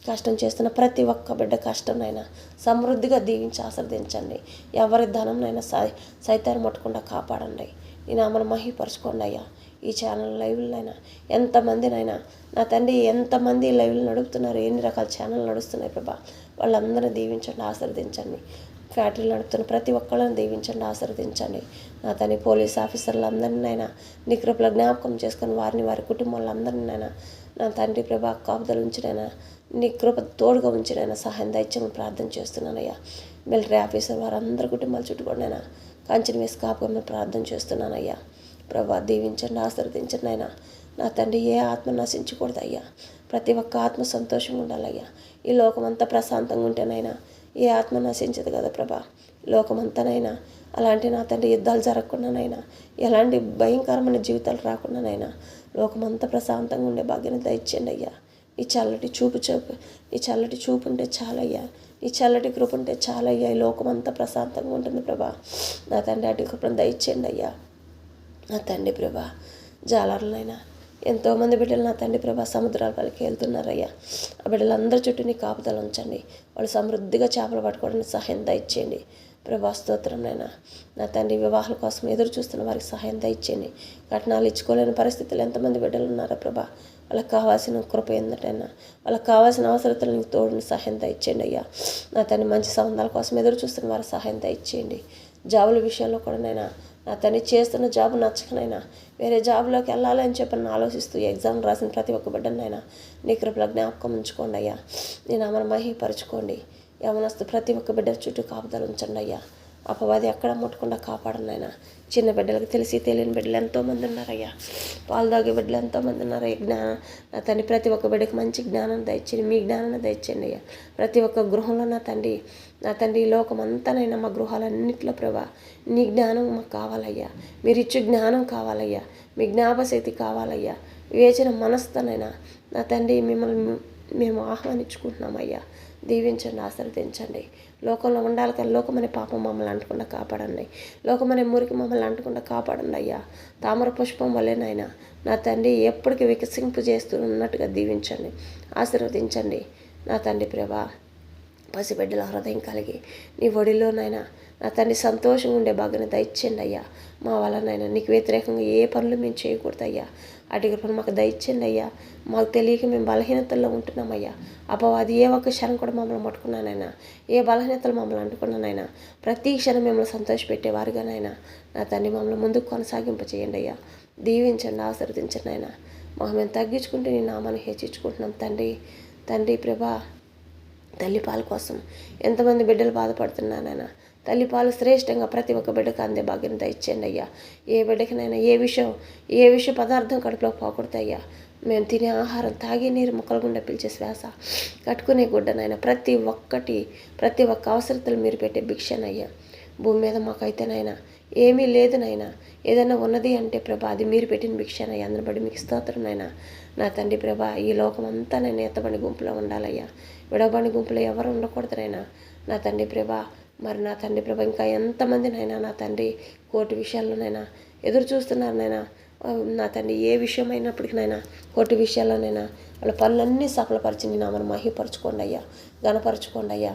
కష్టం చేస్తున్న ప్రతి ఒక్క బిడ్డ కష్టంనైనా సమృద్ధిగా దీవించి ఆశీర్వదించండి. ఎవరి ధనంనైనా సైతాన్ని ముట్టకుండా కాపాడండి. నీ నామను మహిమపరచుకోండి అయ్యా. ఈ ఛానల్ లైవ్లైనా ఎంతమందినైనా నా తండ్రి ఎంతమంది లైవ్లు నడుపుతున్నారు, ఎన్ని రకాల ఛానల్ నడుస్తున్నాయి ప్రభా, వాళ్ళందరూ దీవించండి, ఆశీర్వదించండి. ఫ్యాక్టరీలు నడుపుతున్న ప్రతి ఒక్కళ్ళని దీవించండి, ఆశీర్వదించండి నా తండ్రి. పోలీస్ ఆఫీసర్లందరినైనా నీ కృపలో జ్ఞాపకం చేసుకొని వారిని, వారి కుటుంబాలందరినైనా నా తండ్రి ప్రభా కాపుదలు ఉంచినైనా నీ కృప తోడుగా ఉంచినైనా సహాయం దయచేయమని ప్రార్థన చేస్తున్నానయ్యా. మిలిటరీ ఆఫీసర్ వారందరి కుటుంబాల చుట్టుకోండినైనా కంచెను వేసి కాపుకోమని ప్రార్థన చేస్తున్నానయ్యా. ప్రభా దీవించండి, ఆశీర్వదించండి అయినా నా తండ్రి. ఏ ఆత్మ నశించకూడదయ్యా. ప్రతి ఒక్క ఆత్మ సంతోషంగా ఉండాలయ్యా. ఈ లోకమంతా ప్రశాంతంగా ఉంటేనైనా ఏ ఆత్మ నశించదు కదా ప్రభా. లోకమంతానైనా అలాంటి నా తండ్రి యుద్ధాలు జరగకుండానైనా ఎలాంటి భయంకరమైన జీవితాలు రాకుండానైనా లోకమంతా ప్రశాంతంగా ఉండే భాగ్యాన్ని దయచేయండి అయ్యా. ఈ చల్లటి చూపు ఉంటే చాలయ్యా. ఈ చల్లటి కృప ఉంటే చాలయ్యా. ఈ లోకమంతా ప్రశాంతంగా ఉంటుంది ప్రభా. నా తండ్రి అటు కృపను దయచేయండి అయ్యా. నా తండ్రి ప్రభా జాలర్లైనా ఎంతోమంది బిడ్డలు నా తండ్రి ప్రభా సముద్రాల పలికి వెళ్తున్నారయ్యా. ఆ బిడ్డలందరి చుట్టూ నీ కాపుదలు ఉంచండి. వాళ్ళు సమృద్ధిగా చేపలు పట్టుకోవడానికి సహాయం దయచేయండి ప్రభా. స్తోత్రంనైనా నా తండ్రి. వివాహాల కోసం ఎదురు చూస్తున్న వారికి సహాయం దయచేయండి. కట్నాలు ఇచ్చుకోలేని పరిస్థితులు ఎంతమంది బిడ్డలు ఉన్నారా ప్రభా. వాళ్ళకి కావాల్సిన కృప ఏంటైనా వాళ్ళకి కావాల్సిన అవసరతలను తోడుని సహాయం దయచేయండి అయ్యా. నా తండ్రి మంచి సంబంధాల కోసం ఎదురు చూస్తున్న వారికి సహాయం దయచేయండి. జాబుల విషయంలో కూడా నా తండ్రి చేస్తున్న జాబు నచ్చకనైనా వేరే జాబులోకి వెళ్ళాలని చెప్పని ఆలోచిస్తూ ఎగ్జామ్ రాసిన ప్రతి ఒక్క బిడ్డనైనా నీ కృపలో జ్ఞాపకం ఉంచుకోండి అయ్యా. నీ నామను మహిమపరచుకోండి. యవనస్తు ప్రతి ఒక్క బిడ్డ చుట్టూ కాపుదలు ఉంచండి అయ్యా. అపవాది ఎక్కడ ముట్టకుండా కాపాడండి అయినా. చిన్న బిడ్డలకు తెలిసి తెలియని బిడ్డలు ఎంతోమంది ఉన్నారయ్యా. పాలు తాగే బిడ్డలు ఎంతోమంది ఉన్నారయ్యా. నా తండ్రి ప్రతి ఒక్క బిడ్డకి మంచి జ్ఞానం దయచేయండి. మీ జ్ఞానాన్ని దయచేయండి అయ్యా. ప్రతి ఒక్క గృహంలో నా తండ్రి ఈ లోకం అంతానైనా మా గృహాలన్నింటిలో ప్రభా నీ జ్ఞానం మాకు కావాలయ్యా. మీరు ఇచ్చే జ్ఞానం కావాలయ్యా. మీ జ్ఞాపశక్తి కావాలయ్యా. వివేచన మనస్తోనైనా నా తండ్రి మిమ్మల్ని మేము ఆహ్వానించుకుంటున్నామయ్యా. దీవించండి, ఆశీర్వదించండి. లోకంలో ఉండాలి కానీ లోకమనే పాపం మమ్మల్ని అంటకుండా కాపాడండి. లోకమనే మురికి మమ్మల్ని అంటకుండా కాపాడండి అయ్యా. తామర పుష్పం వల్లే నా తండ్రి ఎప్పటికీ వికసింపు చేస్తూ ఉన్నట్టుగా దీవించండి, ఆశీర్వదించండి నా తండ్రి ప్రభా. పసిబిడ్డల హృదయం కలిగి నీ ఒడిలోనైనా నా తండ్రి సంతోషంగా ఉండే భాగ్యాన్ని దయచేయండి అయ్యా. మా వల్లనైనా నీకు వ్యతిరేకంగా ఏ పనులు మేము చేయకూడదయ్యా. అటు పని మాకు దయచేయండి అయ్యా. మాకు తెలియక మేము బలహీనతల్లో ఉంటున్నామయ్యా. అపవాది ఏ ఒక్క క్షణం కూడా మమ్మల్ని ముట్టుకున్నానైనా, ఏ బలహీనతలు మమ్మల్ని అంటుకున్నానైనా ప్రతి క్షణం మిమ్మల్ని సంతోషపెట్టేవారుగానైనా నా తండ్రి మమ్మల్ని ముందుకు కొనసాగింప చేయండి అయ్యా. దీవించండి, ఆశీర్వదించండి అయినా. మాకు మేము తగ్గించుకుంటే నీ నామాన్ని హెచ్చించుకుంటున్నాం తండ్రి ప్రభా. తల్లిపాల కోసం ఎంతమంది బిడ్డలు బాధపడుతున్నానైనా తల్లిపాలు శ్రేష్టంగా ప్రతి ఒక్క బిడ్డకు అందే భాగ్యం దయచేయండి అయ్యా. ఏ బిడ్డకినైనా ఏ విష పదార్థం కడుపులో పోకూడదయ్యా. మేము తినే ఆహారం, తాగే నీరు, ముక్కల గుండా పిలిచే శ్వాస, కట్టుకునే గుడ్డనైనా ప్రతి ఒక్క అవసరతలు మీరు పెట్టే భిక్షనయ్యా. భూమి మీద మాకైతేనైనా ఏమీ లేదు నాయనా. ఏదైనా ఉన్నది అంటే ప్రభా అది మీరు పెట్టిన భిక్షనయ్యా. అందుని బట్టి మీకు స్తోత్రం నాయనా. నా తండ్రి ప్రభా ఈ లోకమంతా నేను ఎత్తబడి గుంపులో ఉండాలయ్యా. విడవబడి గుంపులో ఎవరు ఉండకూడదు నాయనా. నా తండ్రి ప్రభా మరి నా తండ్రి ప్రభా ఇంకా ఎంతమందినైనా నా తండ్రి కోర్టు విషయాల్లోనైనా ఎదురు చూస్తున్నారు నాయనా. నా తండ్రి ఏ విషయమైనప్పటికీనైనా కోర్టు విషయాల్లోనైనా వాళ్ళ పనులన్నీ సఫలపరిచి నీ నామను మహిమపరచుకోండి అయ్యా, ఘనపరచుకోండి అయ్యా.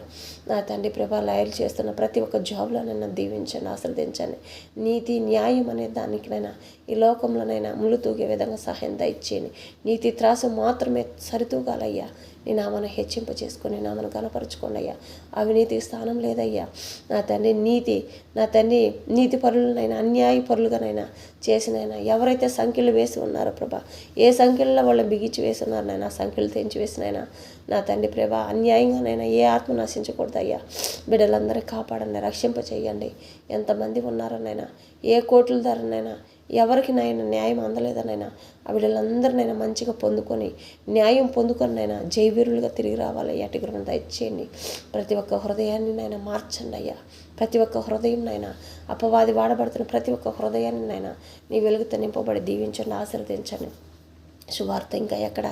నా తండ్రి ప్రభా లాయర్లు చేస్తున్న ప్రతి ఒక్క జాబ్లోనైనా దీవించండి, ఆశీర్వదించండి. నీతి న్యాయం అనే దానికినైనా ఈ లోకంలోనైనా ముళ్ళు తూగే విధంగా సహాయం దయచేయండి. నీతి త్రాసు మాత్రమే సరితూగాలయ్యా. నీ నామను హెచ్చింప చేసుకొని నామను గణపరచుకోండి అయ్యా. అవినీతికి స్థానం లేదయ్యా. నా తండ్రి నా తండ్రి నీతి పరులనైనా అన్యాయ పరులుగానైనా చేసినైనా ఎవరైతే సంఖ్యలు వేసి ఉన్నారో ప్రభా, ఏ సంఖ్యల్లో వాళ్ళని బిగించి వేసి ఉన్నారు నాయన, సంఖ్యలు తెంచి వేసినైనా నా తండ్రి ప్రభా అన్యాయంగానైనా ఏ ఆత్మ నశించకూడదయ్యా. బిడ్డలందరూ కాపాడండి, రక్షింప చేయండి. ఎంతమంది ఉన్నారనైనా ఏ కోట్ల ధరనైనా ఎవరికి నాయన న్యాయం అందలేదనైనా ఆ బిడ్డలందరినైనా మంచిగా పొందుకొని న్యాయం పొందుకొనినైనా జైవీరులుగా తిరిగి రావాలి. అటు కృపను దయచేయండి. ప్రతి ఒక్క హృదయాన్ని నైనా మార్చండి అయ్యా. ప్రతి ఒక్క హృదయం నైనా అపవాది వాడబడుతున్న ప్రతి ఒక్క హృదయాన్ని నైనా నీ వెలుగుతో నింపబడి దీవించండి, ఆశీర్వదించండి. శువార్త ఇంకా ఎక్కడ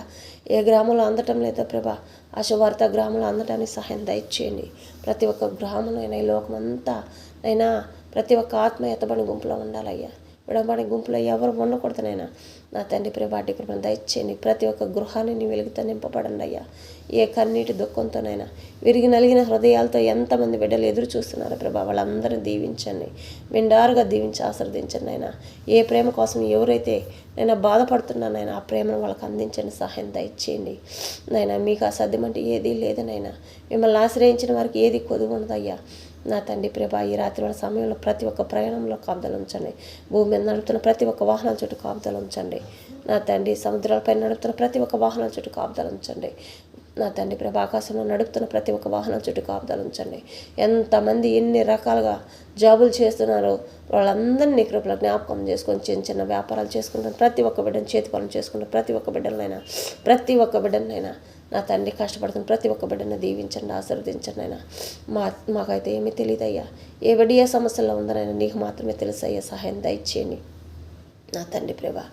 ఏ గ్రామంలో అందటం లేదో ప్రభా, ఆ శువార్త గ్రామంలో అందటానికి సహాయం దయచేయండి. ప్రతి ఒక్క గ్రామంలో అయినా ఈ లోకమంతా అయినా ప్రతి ఒక్క ఆత్మ ఎత్తబడి గుంపులో ఉండాలయ్యా. విడబడి గుంపులో ఎవరు ఉండకూడదునైనా నా తండ్రి ప్రభాటి కృపను దయచేయండి. ప్రతి ఒక్క గృహాన్ని నీ వెలుగుతో నింపబడండి అయ్యా. ఏ కన్నీటి దుఃఖంతోనైనా విరిగి నలిగిన హృదయాలతో ఎంతమంది బిడ్డలు ఎదురు చూస్తున్నారు ప్రభా, వాళ్ళందరినీ దీవించండి, మెండారుగా దీవించి ఆశీర్వదించండి అయినా. ఏ ప్రేమ కోసం ఎవరైతే నేను బాధపడుతున్నానైనా ఆ ప్రేమను వాళ్ళకి అందించండి, సహాయం దయచేయండి నైనా. మీకు అసాధ్యమంటే ఏదీ లేదనైనా. మిమ్మల్ని ఆశ్రయించిన వారికి ఏది కొదువు ఉండదయ్యా. నా తండ్రి ప్రభా ఈ రాత్రి వాళ్ళ సమయంలో ప్రతి ఒక్క ప్రయాణంలో కాపుదలు ఉంచండి. భూమి మీద నడుపుతున్న ప్రతి ఒక్క వాహనాల చుట్టూ కాపుదలు ఉంచండి. నా తండ్రి సముద్రాలపై నడుపుతున్న ప్రతి ఒక్క వాహనాల చుట్టూ కాపుదలు ఉంచండి. నా తండ్రి ప్రభా ఆకాశంలో నడుపుతున్న ప్రతి ఒక్క వాహనం చుట్టూ కాపుదలు ఉంచండి. ఎంతమంది ఎన్ని రకాలుగా జాబులు చేస్తున్నారో వాళ్ళందరినీ కృపలో జ్ఞాపకం చేసుకొని చిన్న చిన్న వ్యాపారాలు చేసుకుంటాను. ప్రతి ఒక్క బిడ్డను చేతి పనులు చేసుకుంటాను. ప్రతి ఒక్క బిడ్డనైనా నా తండ్రి కష్టపడుతున్న ప్రతి ఒక్క బిడ్డను దీవించండి, ఆశీర్వదించండి అయినా. మాకైతే ఏమీ తెలియదయ్యా. ఏ బిడ్డ ఏ సమస్యలో ఉందనైనా నీకు మాత్రమే తెలుసు అయ్యా. సహాయం దయచేయండి నా తండ్రి ప్రభా.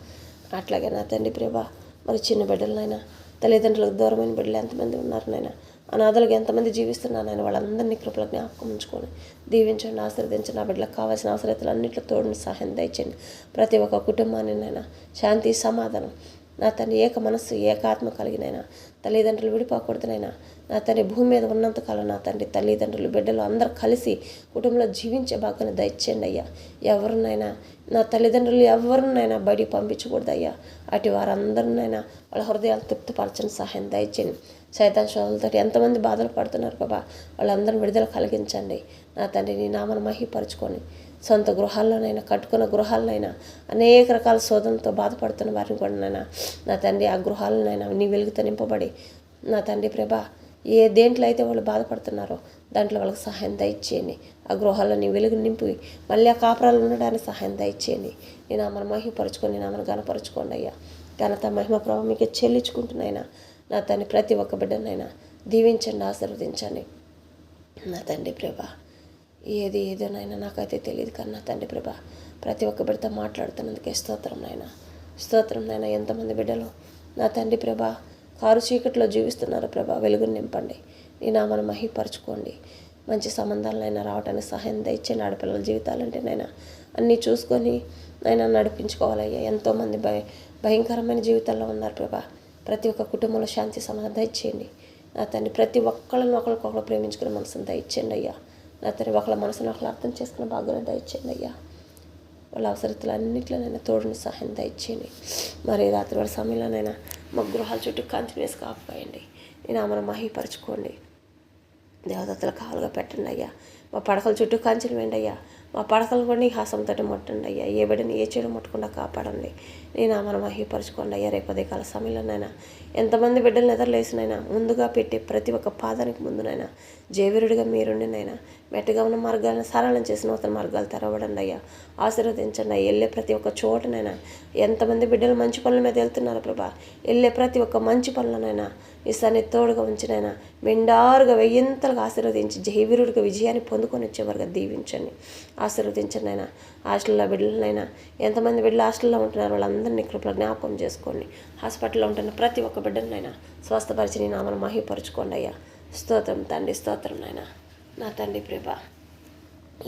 అట్లాగే నా తండ్రి ప్రభా మరి చిన్న బిడ్డలనైనా తల్లిదండ్రులకు దూరమైన బిడ్డలు ఎంతమంది ఉన్నారు నాయన, అనాథలుగా ఎంతమంది జీవిస్తున్నారు నాయన, వాళ్ళందరినీ కృపల జ్ఞాపకం ఉంచుకొని దీవించండి, ఆశీర్వదించండి. ఆ బిడ్డలకు కావాల్సిన అవసరతలు అన్నింటిలో తోడుని సహాయం దయచండి. ప్రతి ఒక్క కుటుంబాన్ని నైనా శాంతి సమాధానం నా తండ్రి ఏక మనస్సు ఏకాత్మ కలిగినైనా తల్లిదండ్రులు విడిపోకూడదునైనా నా తండ్రి భూమి మీద ఉన్నంతకాలం నా తండ్రి తల్లిదండ్రులు బిడ్డలు అందరూ కలిసి కుటుంబంలో జీవించే భాగాన్ని దయచేయండి అయ్యా. ఎవరినైనా నా తల్లిదండ్రులు ఎవరినైనా బయట పంపించకూడదు అయ్యా. అటు వారందరినైనా వాళ్ళ హృదయాలు తృప్తిపరచని సహాయం దయచేయండి. సైతాన్ శోధలతో ఎంతమంది బాధలు పడుతున్నారు బాబా, వాళ్ళందరినీ విడుదల కలిగించండి నా తండ్రి. నీ నామను మహిపరుచుకొని సొంత గృహాల్లోనైనా కట్టుకున్న గృహాలనైనా అనేక రకాల శోధనతో బాధపడుతున్న వారిని కూడా నా తండ్రి ఆ గృహాలనైనా నీ వెలుగుతో నింపబడి నా తండ్రి ప్రభా ఏ దేంట్లో అయితే వాళ్ళు బాధపడుతున్నారో దాంట్లో వాళ్ళకి సహాయం దయచేయండి. ఆ గృహాల్లో నీ వెలుగు నింపి మళ్ళీ ఆ కాపురాలు ఉండడానికి సహాయం దయచేయండి. నేను ఆమెను మహిమపరుచుకొని నేను ఆమెను ఘనపరుచుకోండి అయ్యా. ఘనత మహిమ ప్రభావం మీకు చెల్లించుకుంటున్నాయినా నా తండ్రి. ప్రతి ఒక్క బిడ్డనైనా దీవించండి, ఆశీర్వదించండి నా తండ్రి ప్రభా. ఏదోనైనా నాకైతే తెలియదు కానీ నా తండ్రి ప్రభా ప్రతి ఒక్క బిడ్డతో మాట్లాడుతున్నందుకే స్తోత్రం నాయన. ఎంతమంది బిడ్డలు నా తండ్రి ప్రభా కారు చీకట్లో జీవిస్తున్నారు ప్రభా, వెలుగుని నింపండి. నీ నామను మహిపరచుకోండి. మంచి సంబంధాలనైనా రావడానికి సహాయం దయచేయండి. ఆడపిల్లల జీవితాలంటే నైనా అన్నీ చూసుకొని నైనా నడిపించుకోవాలయ్యా. ఎంతోమంది భయంకరమైన జీవితాల్లో ఉన్నారు ప్రభా. ప్రతి ఒక్క కుటుంబంలో శాంతి సమాధానం దయచేయండి నా తండ్రి. ప్రతి ఒక్కళ్ళని ఒకరికొకరు ప్రేమించుకునే మనసును దయచేయండి అయ్యా. నా తండ్రి ఒకళ్ళ మనసును ఒకళ్ళు అర్థం చేసుకున్న భాగ్యం దయచేయండి అయ్యా. వాళ్ళ అవసరతలు అన్నింటిలోనైనా తోడుని సహాయం దయచేయండి. మరి రాత్రి వాళ్ళ సమయంలోనైనా మా గృహాల చుట్టూ కంచె వేసి కాపాయండి. నేను ఆమెను మహిపరచుకోండి. దేవదత్తలు కావాలుగా పెట్టండి అయ్యా. మా పడకల చుట్టూ కంచెలు వేయండి అయ్యా. మా పడకలు కూడా నీ హాసంతో ముట్టండి అయ్యా. ఏ బిడ్డని ఏ చెడు ముట్టకుండా కాపాడండి. నేను ఆమెను మహిపరచుకోండి అయ్యా. రేపు అదే కాల సమయంలోనైనా ఎంతమంది బిడ్డలు నిద్రలేసినైనా ముందుగా పెట్టే ప్రతి ఒక్క పాదానికి ముందునైనా జయవీరుడిగా మీరుండినైనా మెట్టగా ఉన్న మార్గాలను సరళం చేసి నూతన మార్గాలు తెరవడండి అయ్యా. ఆశీర్వదించండి అయ్యా. వెళ్ళే ప్రతి ఒక్క చోటనైనా ఎంతమంది బిడ్డలు మంచి పనుల మీద వెళ్తున్నారు ప్రభా, వెళ్ళే ప్రతి ఒక్క మంచి పనులనైనా ఈ సన్నిధి తోడుగా ఉంచినైనా మెండారుగా వెయ్యింతలుగా ఆశీర్వదించి జయవీరుడిగా విజయాన్ని పొందుకొని వచ్చేవారుగా దీవించండి, ఆశీర్వదించండి అయినా. హాస్టల్లో బిడ్డలనైనా ఎంతమంది బిడ్డలు హాస్టల్లో ఉంటున్నారు వాళ్ళందరినీ కృపలో జ్ఞాపకం చేసుకోండి. హాస్పిటల్లో ఉంటున్న ప్రతి ఒక్క బిడ్డనైనా స్వస్థపరిచి నీ నామను మహిమపరచుకోండి అయ్యా. స్తోత్రం తండ్రి, స్తోత్రం నాయన. నా తండ్రి ప్రభా,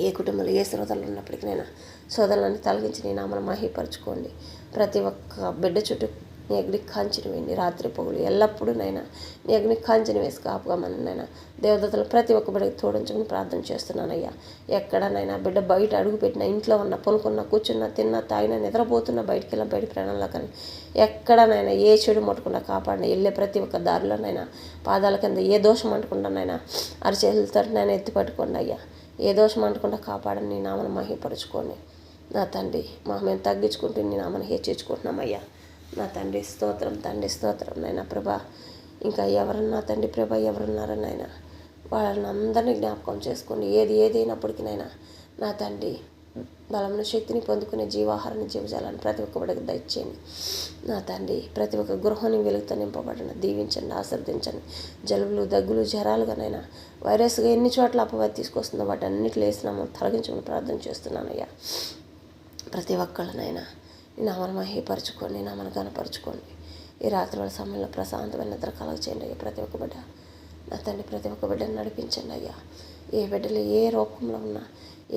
ఏ కుటుంబంలో ఏ శ్రోతలు ఉన్నప్పటికీనైనా సోదరులను తొలగించి నీ నామను మహిమపరచుకోండి. ప్రతి ఒక్క బిడ్డ చుట్టూ నీ అగ్ని కాంచిన వేయండి. రాత్రి పొగులు ఎల్లప్పుడూ నైనా నీ అగ్ని కాంచిన వేసి కాపుగా మననైనా దేవదత్తలు ప్రతి ఒక్క బిడ్డకి తోడించమని ప్రార్థన చేస్తున్నానయ్యా. ఎక్కడనైనా బిడ్డ బయట అడుగు పెట్టిన, ఇంట్లో ఉన్న, పనుకున్న, కూర్చున్న, తిన్నా, తాగినా, నిద్రపోతున్నా, బయటికి వెళ్ళిన బయట ప్రాణంలో కానీ ఎక్కడనైనా ఏ చెడు ముట్టకుండా కాపాడిన, వెళ్ళే ప్రతి ఒక్క దారిలోనైనా పాదాల కింద ఏ దోషం అంటుకుంటానైనా అరిచేతులతో నేను ఎత్తి పట్టుకోండి అయ్యా. ఏ దోషం అంటకుండా కాపాడని నీ నామను మహిమపరచుకోండి. నా తండ్రి మేము తగ్గించుకుంటూ నీ నామను హెచ్చించుకుంటున్నామయ్యా. నా తండ్రి స్తోత్రం, తండ్రి స్తోత్రం నాయన ప్రభా. ఇంకా ఎవరన్నా తండ్రి ప్రభా ఎవరున్నారో నాయన వాళ్ళని అందరినీ జ్ఞాపకం చేసుకోండి. ఏదైనప్పటికీనైనా నా తండ్రి బలమైన శక్తిని పొందుకునే జీవాహారాన్ని జీవజాలని ప్రతి ఒక్క బిడ్డకు దయచేయండి. నా తండ్రి ప్రతి ఒక్క గృహాన్ని వెలుగుతో నింపబడిన దీవించండి, ఆశీర్వదించండి. జలుబులు, దగ్గులు, జ్వరాలుగానైనా వైరస్గా ఎన్ని చోట్ల అపవాది తీసుకొస్తుందో వాటి అన్నింటిలో వేసినాము తొలగించమని ప్రార్థన చేస్తున్నానయ్యా. ప్రతి ఒక్కళ్ళనైనా ఈ నామను మహిమపరచుకోండి, నామను కనపరచుకోండి. ఈ రాత్రి వాళ్ళ సమయంలో ప్రశాంతమైన నిద్ర కలగచేయండి అయ్యా. ప్రతి ఒక్క బిడ్డ నా తండ్రి ప్రతి ఒక్క బిడ్డను నడిపించండి అయ్యా. ఏ బిడ్డలు ఏ రూపంలో ఉన్నా,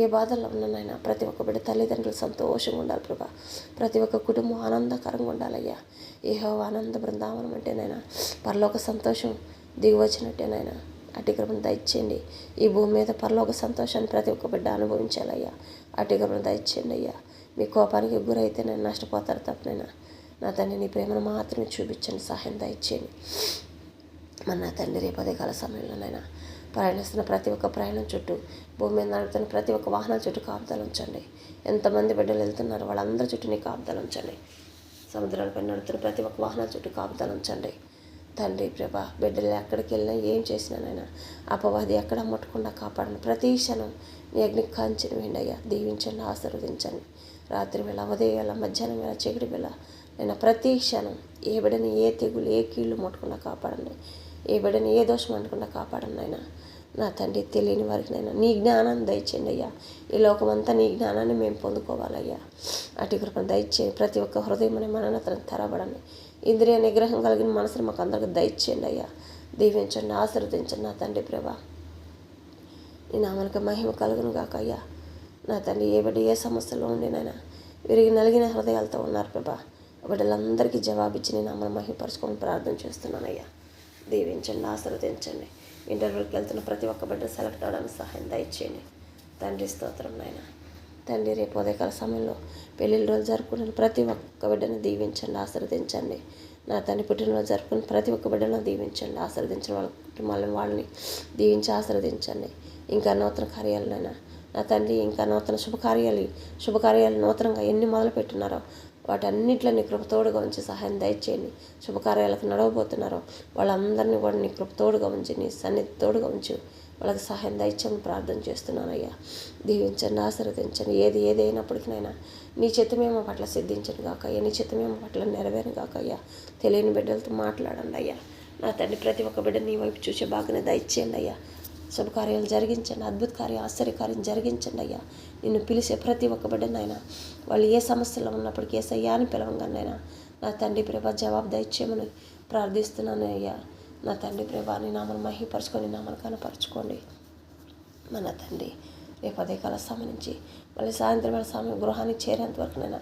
ఏ బాధల్లో ఉన్నానైనా ప్రతి ఒక్క బిడ్డ తల్లిదండ్రులు సంతోషంగా ఉండాలి ప్రభా. ప్రతి ఒక్క కుటుంబం ఆనందకరంగా ఉండాలయ్యా. యెహోవా ఆనంద బృందావనం అంటేనైనా పరలోక సంతోషం దిగి వచ్చినట్టేనైనా అటు కృపను దయచేయండి. ఈ భూమి మీద పరలోక సంతోషాన్ని ప్రతి ఒక్క బిడ్డ అనుభవించాలయ్యా. అటు కృపను దయచేయండి అయ్యా. మీ కోపానికి గురైతే నేను నష్టపోతారు తప్పనైనా నా తండ్రి నీ ప్రేమను మాత్రమే చూపించండి, సహాయం దయచేయండి. మన నా తండ్రి రేపు అదే కాల సమయంలోనైనా ప్రయాణిస్తున్న ప్రతి ఒక్క ప్రయాణం చుట్టూ, భూమి మీద నడుపుతున్న ప్రతి ఒక్క వాహనం చుట్టూ కాపుదలు ఉంచండి. ఎంతమంది బిడ్డలు వెళ్తున్నారు వాళ్ళందరి చుట్టూ నీ కాపుదలు ఉంచండి. సముద్రాలపై నడుపుతున్న ప్రతి ఒక్క వాహనాల చుట్టూ కాపుదలు ఉంచండి. తండ్రి ప్రభా, బిడ్డలు ఎక్కడికి వెళ్ళినా ఏం చేసినానైనా అపవాది ఎక్కడ ముట్టకుండా కాపాడండి. ప్రతి క్షణం నీ అగ్ని కాంచిన వేండయ్యా. దీవించండి, ఆశీర్వదించండి. రాత్రి వేళ, ఉదయం వేళ, మధ్యాహ్నం వేళ, చీకటి వేళ నేను ప్రతి క్షణం ఏ బిడ్డని ఏ తెగులు ఏ కీళ్ళు ముట్టకుండా కాపాడండి. ఏ బిడ్డని ఏ దోషం అనకుండా కాపాడండి అయినా. నా తండ్రి తెలియని వారికి నైనా నీ జ్ఞానాన్ని దయచేయండి అయ్యా. ఈ లోకమంతా నీ జ్ఞానాన్ని మేము పొందుకోవాలయ్యా. అటు కృపను దయచేయండి. ప్రతి ఒక్క హృదయం మననతను తెరబడండి. ఇంద్రియ నిగ్రహం కలిగిన మనసును మాకు అందరికి దయచేయండి అయ్యా. దీవించండి, ఆశీర్వదించండి. నా తండ్రి ప్రభా, నీ నామానికి మహిమ కలుగును గాక అయ్యా. నా తండ్రి ఏ బిడ్డ ఏ సమస్యలో ఉండినైనా విరిగి నలిగిన హృదయాలతో ఉన్నారు ప్రభా. బిడ్డలందరికీ జవాబిచ్చి నీ నామను మహిమపరచుకొని ప్రార్థన చేస్తున్నానయ్యా. దీవించండి, ఆశీర్వదించండి. ఇంటర్వ్యూకి వెళ్తున్న ప్రతి ఒక్క బిడ్డ సెలెక్ట్ అవ్వడానికి సహాయం దయచేయండి. తండ్రి స్తోత్రం నాయన. తండ్రి రేపు ఉదయకాల సమయంలో పెళ్ళిళ్ళ రోజు జరుపుకున్న ప్రతి ఒక్క బిడ్డను దీవించండి, ఆశీర్వదించండి. నా తండ్రి పుట్టినరోజు జరుపుకున్న ప్రతి ఒక్క బిడ్డను దీవించండి, ఆశీర్వదించిన వాళ్ళ కుటుంబాలను వాళ్ళని దీవించి ఆశీర్వదించండి. ఇంకా నూతన కార్యాలనైనా నా తండ్రి ఇంకా నూతన శుభకార్యాలు నూతనంగా ఎన్ని మొదలు పెట్టున్నారో వాటన్నిటిలో నీ కృపతోడుగా ఉంచి సహాయం దయచేయండి. శుభకార్యాలకు నడవబోతున్నారో వాళ్ళందరినీ కూడా నీ కృపతోడుగా ఉంచి నీ సన్నిధి తోడుగా ఉంచి వాళ్ళకి సహాయం దయచేయమని ప్రార్థన చేస్తున్నానయ్యా. దీవించండి, ఆశీర్వదించండి. ఏదైనప్పటికీనైనా నీ చిత్తమేమో పట్ల సిద్ధించను గాక అయ్యా. నీ చిత్తమేమో పట్ల నెరవేరను గాక అయ్యా. తెలియని బిడ్డలతో మాట్లాడండి అయ్యా. నా తండ్రి ప్రతి ఒక్క బిడ్డ నీ వైపు చూసే బాగానే దయచేయండి అయ్యా. శుభకార్యాలు జరిగించండి, అద్భుత కార్యం, ఆశ్చర్యకార్యం జరిగించండి అయ్యా. నిన్ను పిలిచే ప్రతి ఒక్క బిడ్డనైనా వాళ్ళు ఏ సమస్యలో ఉన్నప్పటికీ ఏసయ్యా అని పిలవంగానైనా నా తండ్రి ప్రభా జవాబు దయచేయమని ప్రార్థిస్తున్నాను అయ్యా. నా తండ్రి ప్రభా నీ నామను మహిమపరచుకొని నామను కనపరచుకోండి. మన తండ్రి రేపు అదే కాల సమయం నుంచి మళ్ళీ సాయంత్రం వేళ సమయం గృహానికి చేరేంత వరకునైనా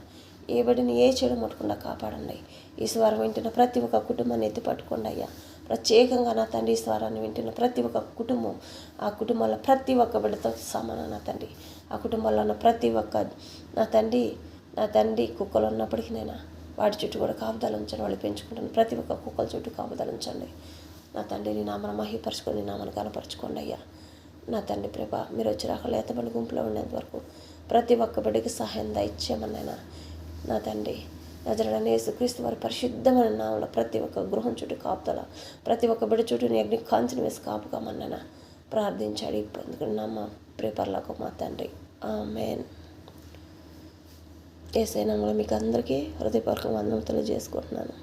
ఏ బిడ్డని ఏ చెడు ముట్టకుండా కాపాడండి. ఈ స్వరం వింటున్న ప్రతి ఒక్క కుటుంబాన్ని ఎత్తి పట్టుకోండి అయ్యా. ప్రత్యేకంగా నా తండ్రి స్వరాన్ని వింటున్న ప్రతి ఒక్క కుటుంబం, ఆ కుటుంబంలో ప్రతి ఒక్క బిడ్డతో సమానం నా తండ్రి. ఆ కుటుంబంలో ఉన్న ప్రతి ఒక్క నా తండ్రి కుక్కలు ఉన్నప్పటికీనైనా వాటి చుట్టూ కూడా కాపుదలు ఉంచండి. వాళ్ళు పెంచుకుంటున్న ప్రతి ఒక్క కుక్కల చుట్టూ కాపుదలు ఉంచండి. నా తండ్రి నీ నామను మహిమపరచుకొని నామను కనపరచుకోండి అయ్యా. నా తండ్రి ప్రభా మీరు వచ్చి రాకలు ఎత్తబడి గుంపులో ఉండేంత వరకు ప్రతి ఒక్క బిడ్డకి సహాయం దయచేయమన్నైనా. నా తండ్రి నజరేయుడైన యేసుక్రీస్తు వారి పరిశుద్ధమైన నామములో ప్రతి ఒక్క గృహం చుట్టూ కాపుదల, ప్రతి ఒక్క బిడ్డ చుట్టూ నీ అగ్ని కాంతిని వేసి కాపుకామన్నైనా ప్రార్థించాడు. ఇప్పుడు నామ ప్రేపర్లకు మా తండ్రి. ఆమేన్. యేసయ్య నామములో మీకు అందరికీ హృదయపూర్వక వందనాలు తెలియజేసుకుంటున్నాను.